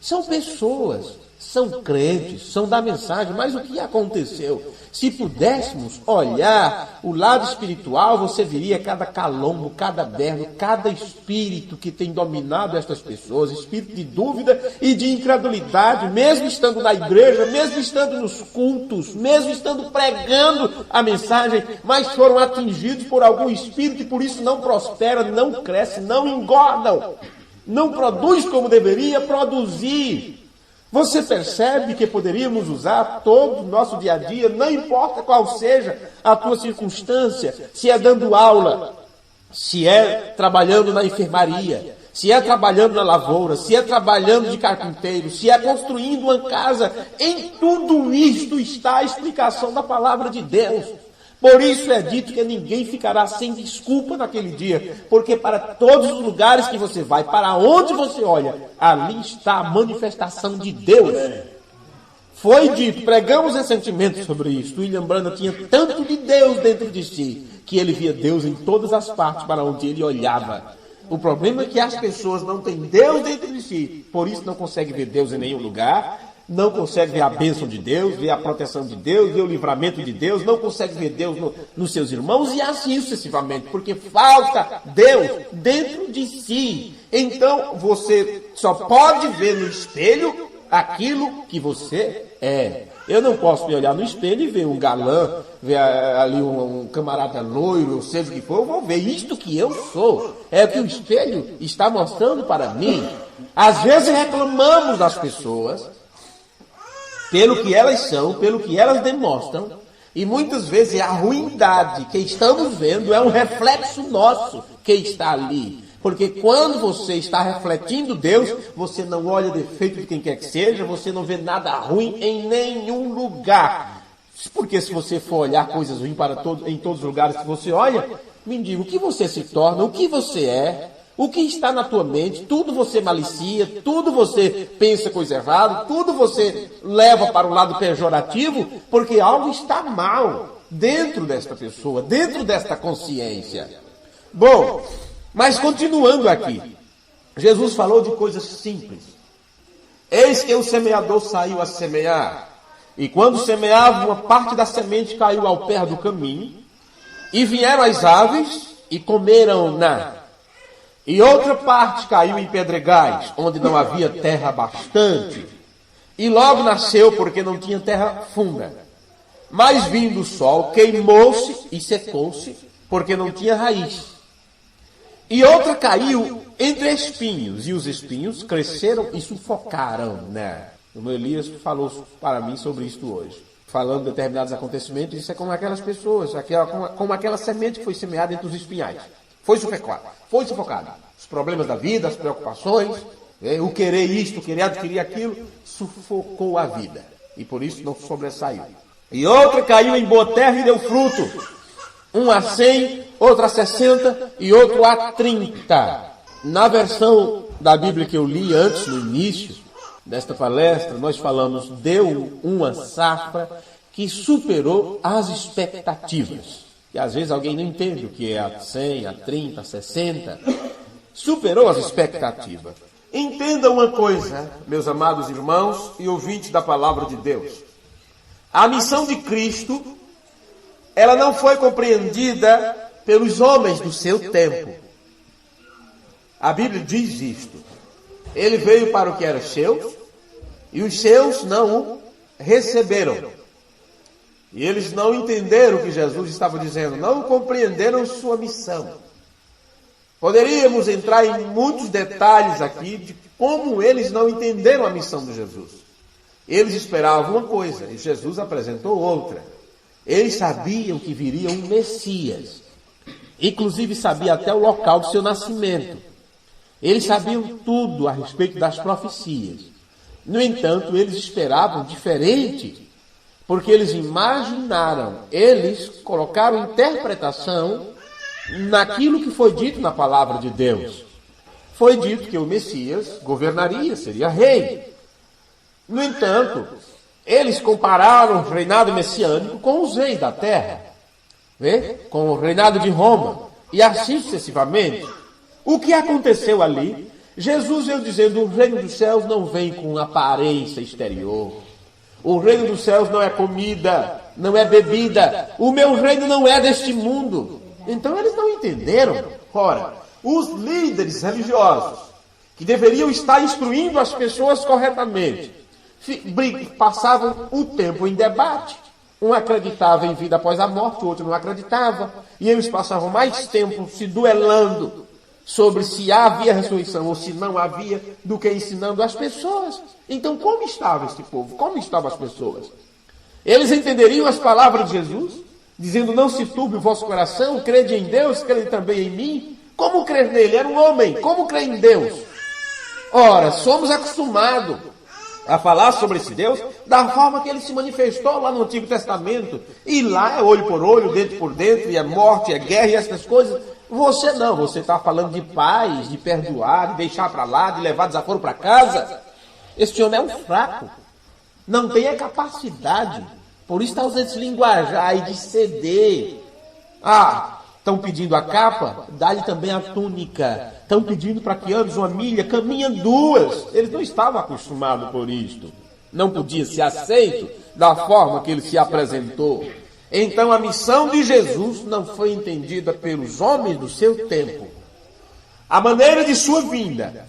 São pessoas são crentes, são da mensagem, mas o que aconteceu? Se pudéssemos olhar o lado espiritual, você veria cada calombo, cada berro, cada espírito que tem dominado estas pessoas, espírito de dúvida e de incredulidade, mesmo estando na igreja, mesmo estando nos cultos, mesmo estando pregando a mensagem, mas foram atingidos por algum espírito e por isso não prosperam, não crescem, não engordam, não produz como deveria produzir. Você percebe que poderíamos usar todo o nosso dia a dia, não importa qual seja a tua circunstância, se é dando aula, se é trabalhando na enfermaria, se é trabalhando na lavoura, se é trabalhando de carpinteiro, se é construindo uma casa, em tudo isto está a explicação da palavra de Deus. Por isso é dito que ninguém ficará sem desculpa naquele dia, porque para todos os lugares que você vai, para onde você olha, ali está a manifestação de Deus. Foi dito, pregamos recentemente sobre isso, William Branham tinha tanto de Deus dentro de si, que ele via Deus em todas as partes para onde ele olhava. O problema é que as pessoas não têm Deus dentro de si, por isso não conseguem ver Deus em nenhum lugar, não consegue ver a bênção de Deus, ver a proteção de Deus, ver o livramento de Deus, não consegue ver Deus nos seus irmãos e assim sucessivamente, porque falta Deus dentro de si. Então você só pode ver no espelho aquilo que você é. Eu não posso me olhar no espelho e ver um galã, ver ali um camarada loiro, ou seja o que for, eu vou ver isto que eu sou. É o que o espelho está mostrando para mim. Às vezes reclamamos das pessoas pelo que elas são, pelo que elas demonstram, e muitas vezes a ruindade que estamos vendo é um reflexo nosso que está ali. Porque quando você está refletindo Deus, você não olha defeito de quem quer que seja, você não vê nada ruim em nenhum lugar. Porque se você for olhar coisas ruins em todos os lugares que você olha, me diga o que você se torna, o que você é, o que está na tua mente, tudo você malicia, tudo você pensa coisa errada, tudo você leva para o lado pejorativo, porque algo está mal dentro desta pessoa, dentro desta consciência. Bom, mas continuando aqui, Jesus falou de coisas simples. Eis que o semeador saiu a semear, e quando semeava, uma parte da semente caiu ao pé do caminho, e vieram as aves e comeram-na. E outra parte caiu em pedregais, onde não havia terra bastante. E logo nasceu, porque não tinha terra funda. Mas vindo o sol, queimou-se e secou-se, porque não tinha raiz. E outra caiu entre espinhos, e os espinhos cresceram e sufocaram, né? O meu Elias falou para mim sobre isto hoje. Falando de determinados acontecimentos, isso é como aquelas pessoas, como aquela semente que foi semeada entre os espinhais. Foi sufocada. Os problemas da vida, as preocupações, o querer isto, o querer adquirir aquilo, sufocou a vida. E por isso não sobressaiu. E outra caiu em boa terra e deu fruto. Um a 100, outro a 60 e outro a 30. Na versão da Bíblia que eu li antes, no início desta palestra, nós falamos, deu uma safra que superou as expectativas. E às vezes alguém não entende o que é a 100, a 30, a 60. Superou as expectativas. Entenda uma coisa, meus amados irmãos e ouvintes da palavra de Deus. A missão de Cristo, ela não foi compreendida pelos homens do seu tempo. A Bíblia diz isto. Ele veio para o que era seus, e os seus não o receberam. E eles não entenderam o que Jesus estava dizendo, não compreenderam sua missão. Poderíamos entrar em muitos detalhes aqui de como eles não entenderam a missão de Jesus. Eles esperavam uma coisa e Jesus apresentou outra. Eles sabiam que viria um Messias. Inclusive sabia até o local do seu nascimento. Eles sabiam tudo a respeito das profecias. No entanto, eles esperavam diferente. Porque eles imaginaram, eles colocaram interpretação naquilo que foi dito na palavra de Deus. Foi dito que o Messias governaria, seria rei. No entanto, eles compararam o reinado messiânico com os reis da terra, com o reinado de Roma, e assim sucessivamente. O que aconteceu ali Jesus veio dizendo: o reino dos céus não vem com aparência exterior. O reino dos céus não é comida, não é bebida. O meu reino não é deste mundo. Então eles não entenderam. Ora, os líderes religiosos, que deveriam estar instruindo as pessoas corretamente, passavam o tempo em debate. Um acreditava em vida após a morte, o outro não acreditava. E eles passavam mais tempo se duelando sobre se havia ressurreição ou se não havia, do que ensinando as pessoas. Então, como estava esse povo? Como estavam as pessoas? Eles entenderiam as palavras de Jesus, dizendo: não se turbe o vosso coração, crede em Deus, crede também em mim. Como crer nele? Era um homem. Como crer em Deus? Ora, somos acostumados a falar sobre esse Deus da forma que ele se manifestou lá no Antigo Testamento. E lá é olho por olho, dente por dente, e é morte, é guerra e essas coisas. Você não, você está falando de paz, de perdoar, de deixar para lá, de levar desaforo para casa. Este homem é um fraco. Não tem a capacidade. Por isso está usando esse linguajar e de ceder. Estão pedindo a capa? Dá-lhe também a túnica. Estão pedindo para que andes 1 milha, caminha 2. Eles não estavam acostumados por isto. Não podia ser aceito da forma que ele se apresentou. Então a missão de Jesus não foi entendida pelos homens do seu tempo. A maneira de sua vinda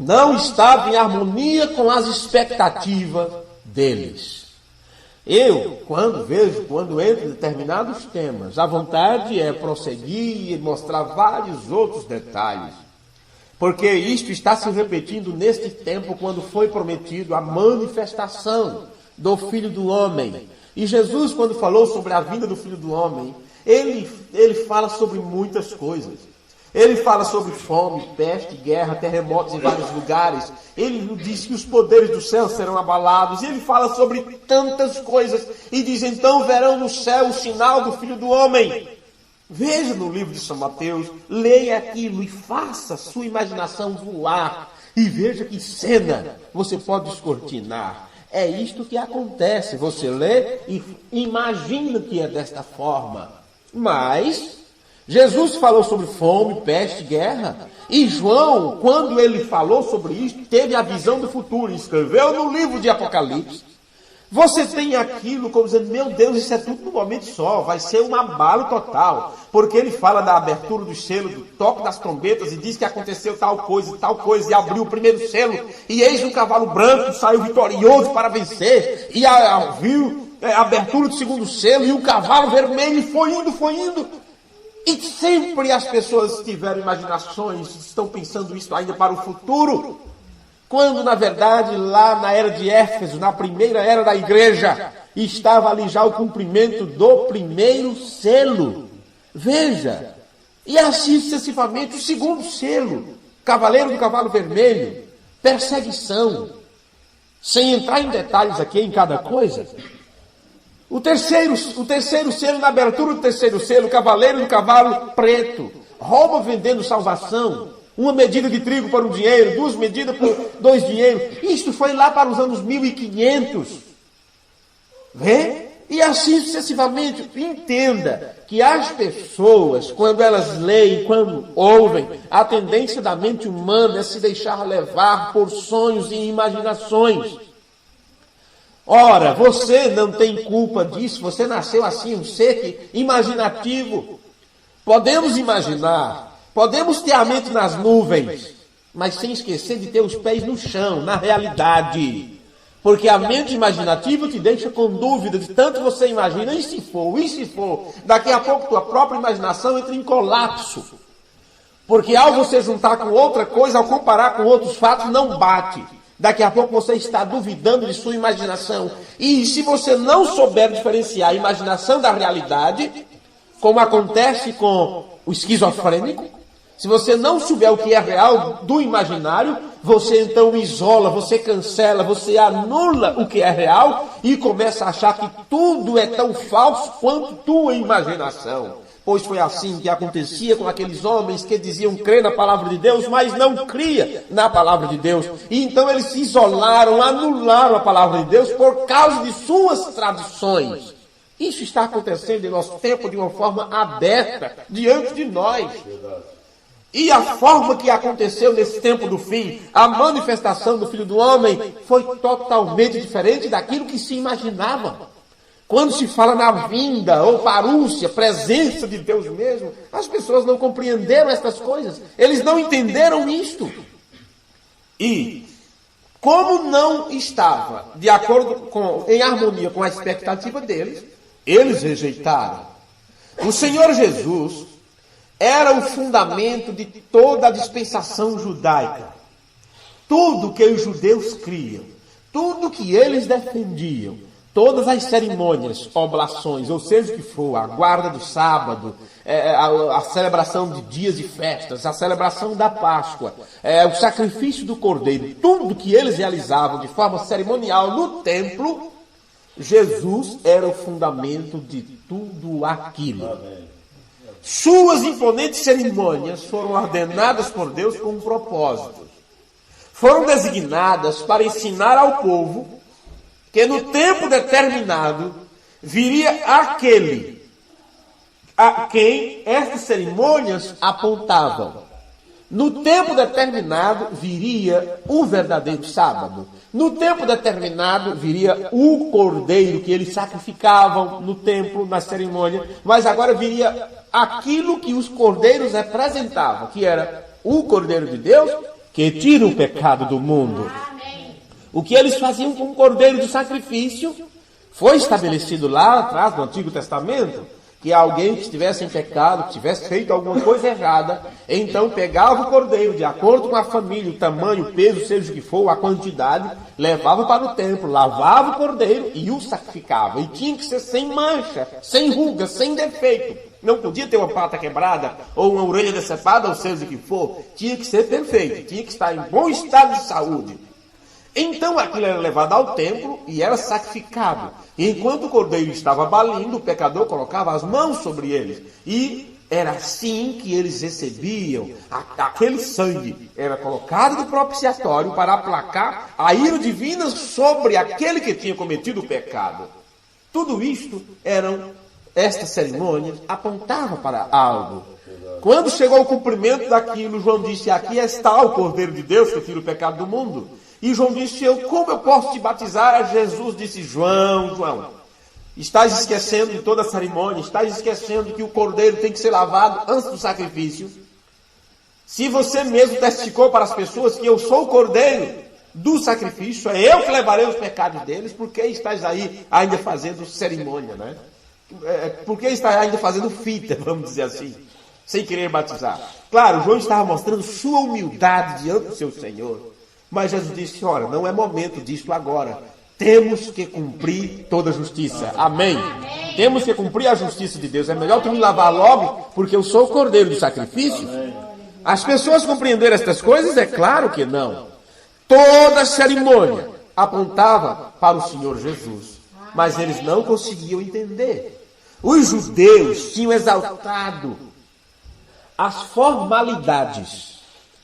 não estava em harmonia com as expectativas deles. Eu, quando entro em determinados temas, a vontade é prosseguir e mostrar vários outros detalhes. Porque isto está se repetindo neste tempo, quando foi prometido a manifestação do Filho do Homem. E Jesus, quando falou sobre a vinda do Filho do Homem, ele fala sobre muitas coisas. Ele fala sobre fome, peste, guerra, terremotos em vários lugares. Ele diz que os poderes do céu serão abalados. E ele fala sobre tantas coisas. E diz: então verão no céu o sinal do Filho do Homem. Veja no livro de São Mateus, leia aquilo e faça sua imaginação voar. E veja que cena você pode descortinar. É isto que acontece. Você lê e imagina que é desta forma. Mas Jesus falou sobre fome, peste, guerra. E João, quando ele falou sobre isto, teve a visão do futuro e escreveu no livro de Apocalipse. Você tem aquilo como dizendo: meu Deus, isso é tudo num momento só, vai ser um abalo total. Porque ele fala da abertura do selo, do toque das trombetas, e diz que aconteceu tal coisa, e abriu o primeiro selo, e eis um cavalo branco que saiu vitorioso para vencer, e viu a abertura do segundo selo, e o cavalo vermelho foi indo. E sempre as pessoas tiveram imaginações, estão pensando isso ainda para o futuro. Quando, na verdade, lá na era de Éfeso, na primeira era da igreja, estava ali já o cumprimento do primeiro selo. Veja, e assim sucessivamente o segundo selo, cavaleiro do cavalo vermelho, perseguição. Sem entrar em detalhes aqui em cada coisa. O terceiro selo, na abertura do terceiro selo, cavaleiro do cavalo preto, Roma vendendo salvação. 1 medida de trigo para 1 dinheiro, 2 medidas por 2 dinheiros. Isto foi lá para os anos 1500. Vê? E assim sucessivamente. Entenda que as pessoas, quando elas leem, quando ouvem, a tendência da mente humana é se deixar levar por sonhos e imaginações. Ora, você não tem culpa disso. Você nasceu assim, um ser imaginativo. Podemos imaginar. Podemos ter a mente nas nuvens, mas sem esquecer de ter os pés no chão, na realidade. Porque a mente imaginativa te deixa com dúvida de tanto você imagina, e se for, daqui a pouco tua própria imaginação entra em colapso. Porque ao você juntar com outra coisa, ao comparar com outros fatos, não bate. Daqui a pouco você está duvidando de sua imaginação. E se você não souber diferenciar a imaginação da realidade, como acontece com o esquizofrênico, se você não souber o que é real do imaginário, você então isola, você cancela, você anula o que é real e começa a achar que tudo é tão falso quanto tua imaginação. Pois foi assim que acontecia com aqueles homens que diziam crer na palavra de Deus, mas não cria na palavra de Deus. E então eles se isolaram, anularam a palavra de Deus por causa de suas tradições. Isso está acontecendo em nosso tempo de uma forma aberta diante de nós. E a forma que aconteceu nesse tempo do fim, a manifestação do Filho do Homem, foi totalmente diferente daquilo que se imaginava. Quando se fala na vinda, ou parúcia, presença de Deus mesmo, as pessoas não compreenderam estas coisas. Eles não entenderam isto. E, como não estava em harmonia com a expectativa deles, eles rejeitaram. O Senhor Jesus era o fundamento de toda a dispensação judaica. Tudo que os judeus criam, tudo que eles defendiam, todas as cerimônias, oblações, ou seja o que for, a guarda do sábado, a celebração de dias e festas, a celebração da Páscoa, o sacrifício do Cordeiro, tudo que eles realizavam de forma cerimonial no templo, Jesus era o fundamento de tudo aquilo. Suas imponentes cerimônias foram ordenadas por Deus com um propósito. Foram designadas para ensinar ao povo que no tempo determinado viria aquele a quem estas cerimônias apontavam. No tempo determinado viria o verdadeiro sábado. No tempo determinado viria o cordeiro que eles sacrificavam no templo, na cerimônia. Mas agora viria aquilo que os cordeiros representavam, que era o Cordeiro de Deus, que tira o pecado do mundo. O que eles faziam com o cordeiro do sacrifício foi estabelecido lá atrás, no Antigo Testamento, que alguém que estivesse em pecado, que tivesse feito alguma coisa errada, então pegava o cordeiro, de acordo com a família, o tamanho, o peso, seja o que for, a quantidade, levava para o templo, lavava o cordeiro e o sacrificava. E tinha que ser sem mancha, sem ruga, sem defeito. Não podia ter uma pata quebrada ou uma orelha decepada, ou seja o que for. Tinha que ser perfeito, tinha que estar em bom estado de saúde. Então aquilo era levado ao templo e era sacrificado. E enquanto o cordeiro estava balindo, o pecador colocava as mãos sobre eles. E era assim que eles recebiam aquele sangue. Era colocado no propiciatório para aplacar a ira divina sobre aquele que tinha cometido o pecado. Tudo isto estas cerimônias apontavam para algo. Quando chegou o cumprimento daquilo, João disse: aqui está o Cordeiro de Deus que tira o pecado do mundo. E João disse: como eu posso te batizar? Jesus disse: João, estás esquecendo de toda a cerimônia, estás esquecendo que o cordeiro tem que ser lavado antes do sacrifício. Se você mesmo testificou para as pessoas que eu sou o cordeiro do sacrifício, é eu que levarei os pecados deles, por que estás aí ainda fazendo cerimônia, né? Por que estás ainda fazendo fita, vamos dizer assim, sem querer batizar? Claro, João estava mostrando sua humildade diante do seu Senhor. Mas Jesus disse: olha, não é momento disto agora. Temos que cumprir toda a justiça. Amém? Temos que cumprir a justiça de Deus. É melhor tu me lavar logo, porque eu sou o cordeiro do sacrifício. As pessoas compreenderam estas coisas? É claro que não. Toda a cerimônia apontava para o Senhor Jesus. Mas eles não conseguiam entender. Os judeus tinham exaltado as formalidades,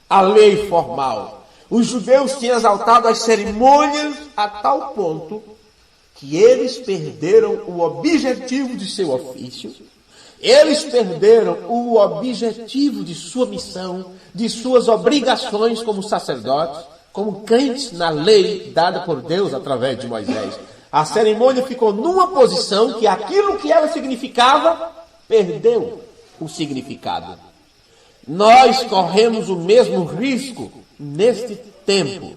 a lei formal. Os judeus tinham exaltado as cerimônias a tal ponto que eles perderam o objetivo de seu ofício, eles perderam o objetivo de sua missão, de suas obrigações como sacerdotes, como crentes na lei dada por Deus através de Moisés. A cerimônia ficou numa posição que aquilo que ela significava perdeu o significado. Nós corremos o mesmo risco neste tempo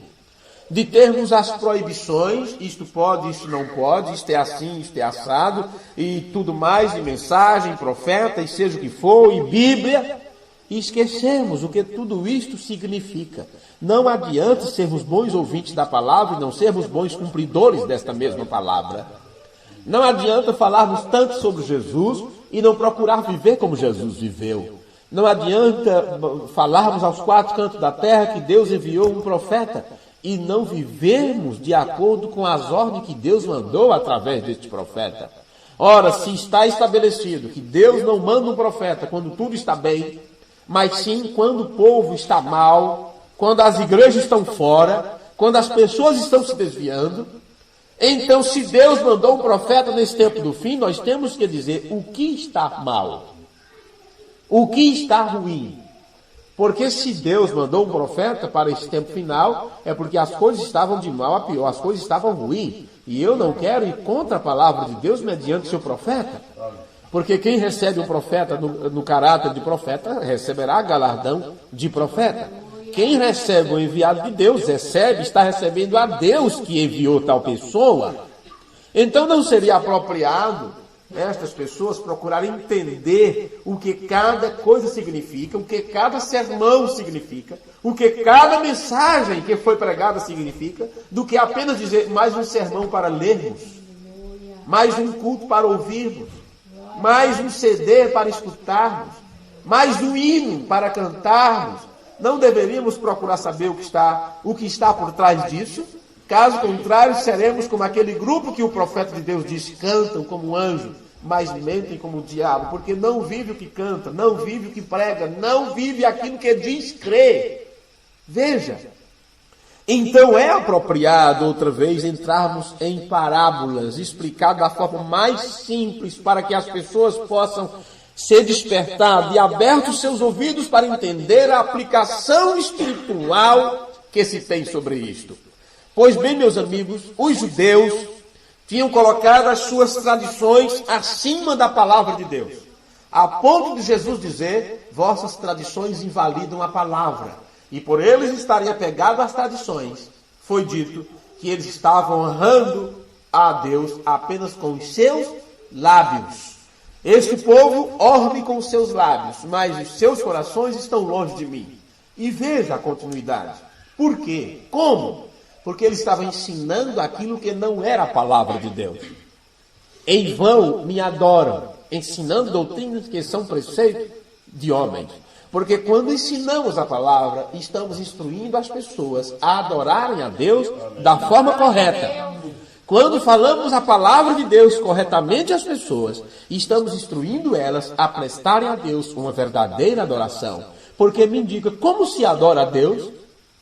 de termos as proibições, isto pode, isto não pode, isto é assim, isto é assado, e tudo mais, e mensagem, profeta, e seja o que for, e Bíblia, e esquecemos o que tudo isto significa. Não adianta sermos bons ouvintes da palavra e não sermos bons cumpridores desta mesma palavra. Não adianta falarmos tanto sobre Jesus e não procurar viver como Jesus viveu. Não adianta falarmos aos quatro cantos da terra que Deus enviou um profeta e não vivermos de acordo com as ordens que Deus mandou através deste profeta. Ora, se está estabelecido que Deus não manda um profeta quando tudo está bem, mas sim quando o povo está mal, quando as igrejas estão fora, quando as pessoas estão se desviando, então se Deus mandou um profeta nesse tempo do fim, nós temos que dizer o que está mal. O que está ruim? Porque se Deus mandou um profeta para esse tempo final, é porque as coisas estavam de mal a pior, as coisas estavam ruins. E eu não quero ir contra a palavra de Deus mediante seu profeta. Porque quem recebe um profeta no caráter de profeta, receberá galardão de profeta. Quem recebe o enviado de Deus, está recebendo a Deus que enviou tal pessoa. Então não seria apropriado estas pessoas procurarem entender o que cada coisa significa, o que cada sermão significa, o que cada mensagem que foi pregada significa, do que apenas dizer mais um sermão para lermos, mais um culto para ouvirmos, mais um CD para escutarmos, mais um hino para cantarmos. Não deveríamos procurar saber o que está por trás disso? Caso contrário, seremos como aquele grupo que o profeta de Deus diz: cantam como um anjo, mas mentem como o diabo, porque não vive o que canta, não vive o que prega, não vive aquilo que diz crer. Veja, então é apropriado outra vez entrarmos em parábolas, explicado da forma mais simples, para que as pessoas possam ser despertadas e abertos seus ouvidos para entender a aplicação espiritual que se tem sobre isto. Pois bem, meus amigos, os judeus tinham colocado as suas tradições acima da palavra de Deus, a ponto de Jesus dizer: vossas tradições invalidam a palavra. E por eles estarem apegados às tradições, foi dito que eles estavam honrando a Deus apenas com os seus lábios. Este povo honra-me com os seus lábios, mas os seus corações estão longe de mim. E veja a continuidade. Por quê? Como? Porque eles estavam ensinando aquilo que não era a palavra de Deus. Em vão me adoram, ensinando doutrinas que são preceitos de homens. Porque quando ensinamos a palavra, estamos instruindo as pessoas a adorarem a Deus da forma correta. Quando falamos a palavra de Deus corretamente às pessoas, estamos instruindo elas a prestarem a Deus uma verdadeira adoração. Porque me indica como se adora a Deus: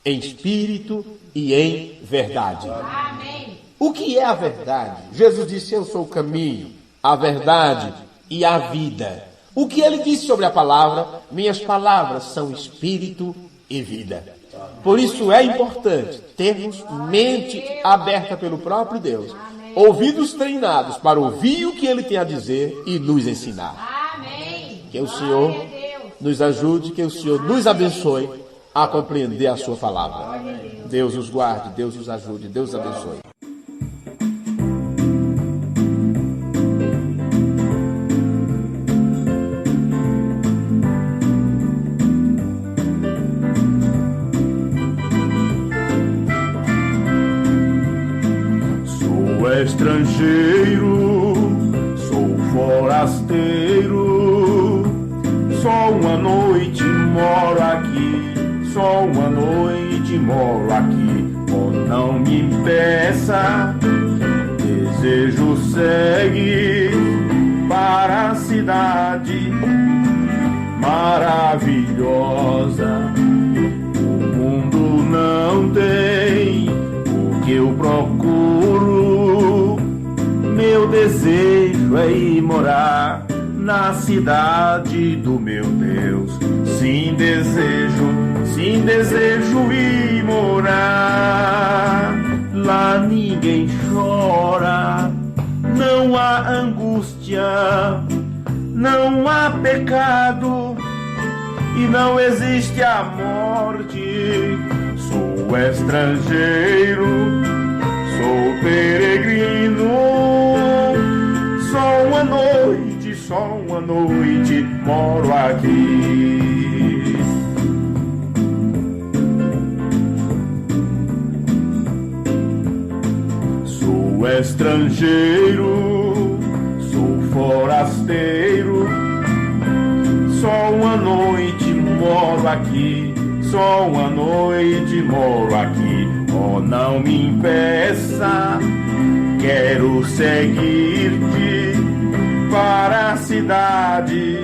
em espírito e em verdade. Amém. O que é a verdade? Jesus disse: eu sou o caminho, a verdade e a vida. O que ele disse sobre a palavra? Minhas palavras são espírito e vida. Por isso é importante termos mente aberta pelo próprio Deus, ouvidos treinados para ouvir o que ele tem a dizer e nos ensinar. Que o Senhor nos ajude, que o Senhor nos abençoe a compreender a sua palavra. Deus os guarde, Deus os ajude, Deus os abençoe. Estrangeiro, sou forasteiro, só uma noite moro aqui, só uma noite moro aqui. Oh, não me impeça, desejo seguir para a cidade maravilhosa. O mundo não tem o que eu procuro. Meu desejo é ir morar na cidade do meu Deus. Sim, desejo ir morar. Lá ninguém chora, não há angústia, não há pecado e não existe a morte. Sou estrangeiro, sou peregrino. Só uma noite moro aqui. Sou estrangeiro, sou forasteiro. Só uma noite moro aqui, só uma noite moro aqui. Oh, não me impeça, quero seguir-te para a cidade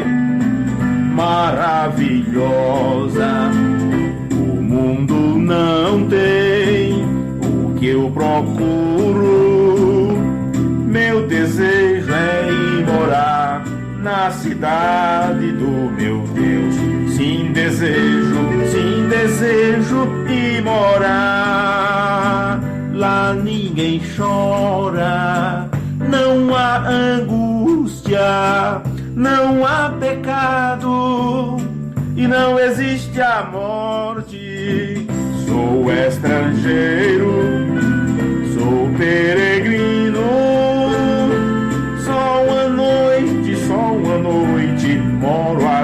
maravilhosa. O mundo não tem o que eu procuro. Meu desejo é ir morar na cidade do meu Deus. Sim, desejo desejo ir morar. Lá ninguém chora, não há angústia, não há pecado e não existe a morte. Sou estrangeiro, sou peregrino, só uma noite moro aqui.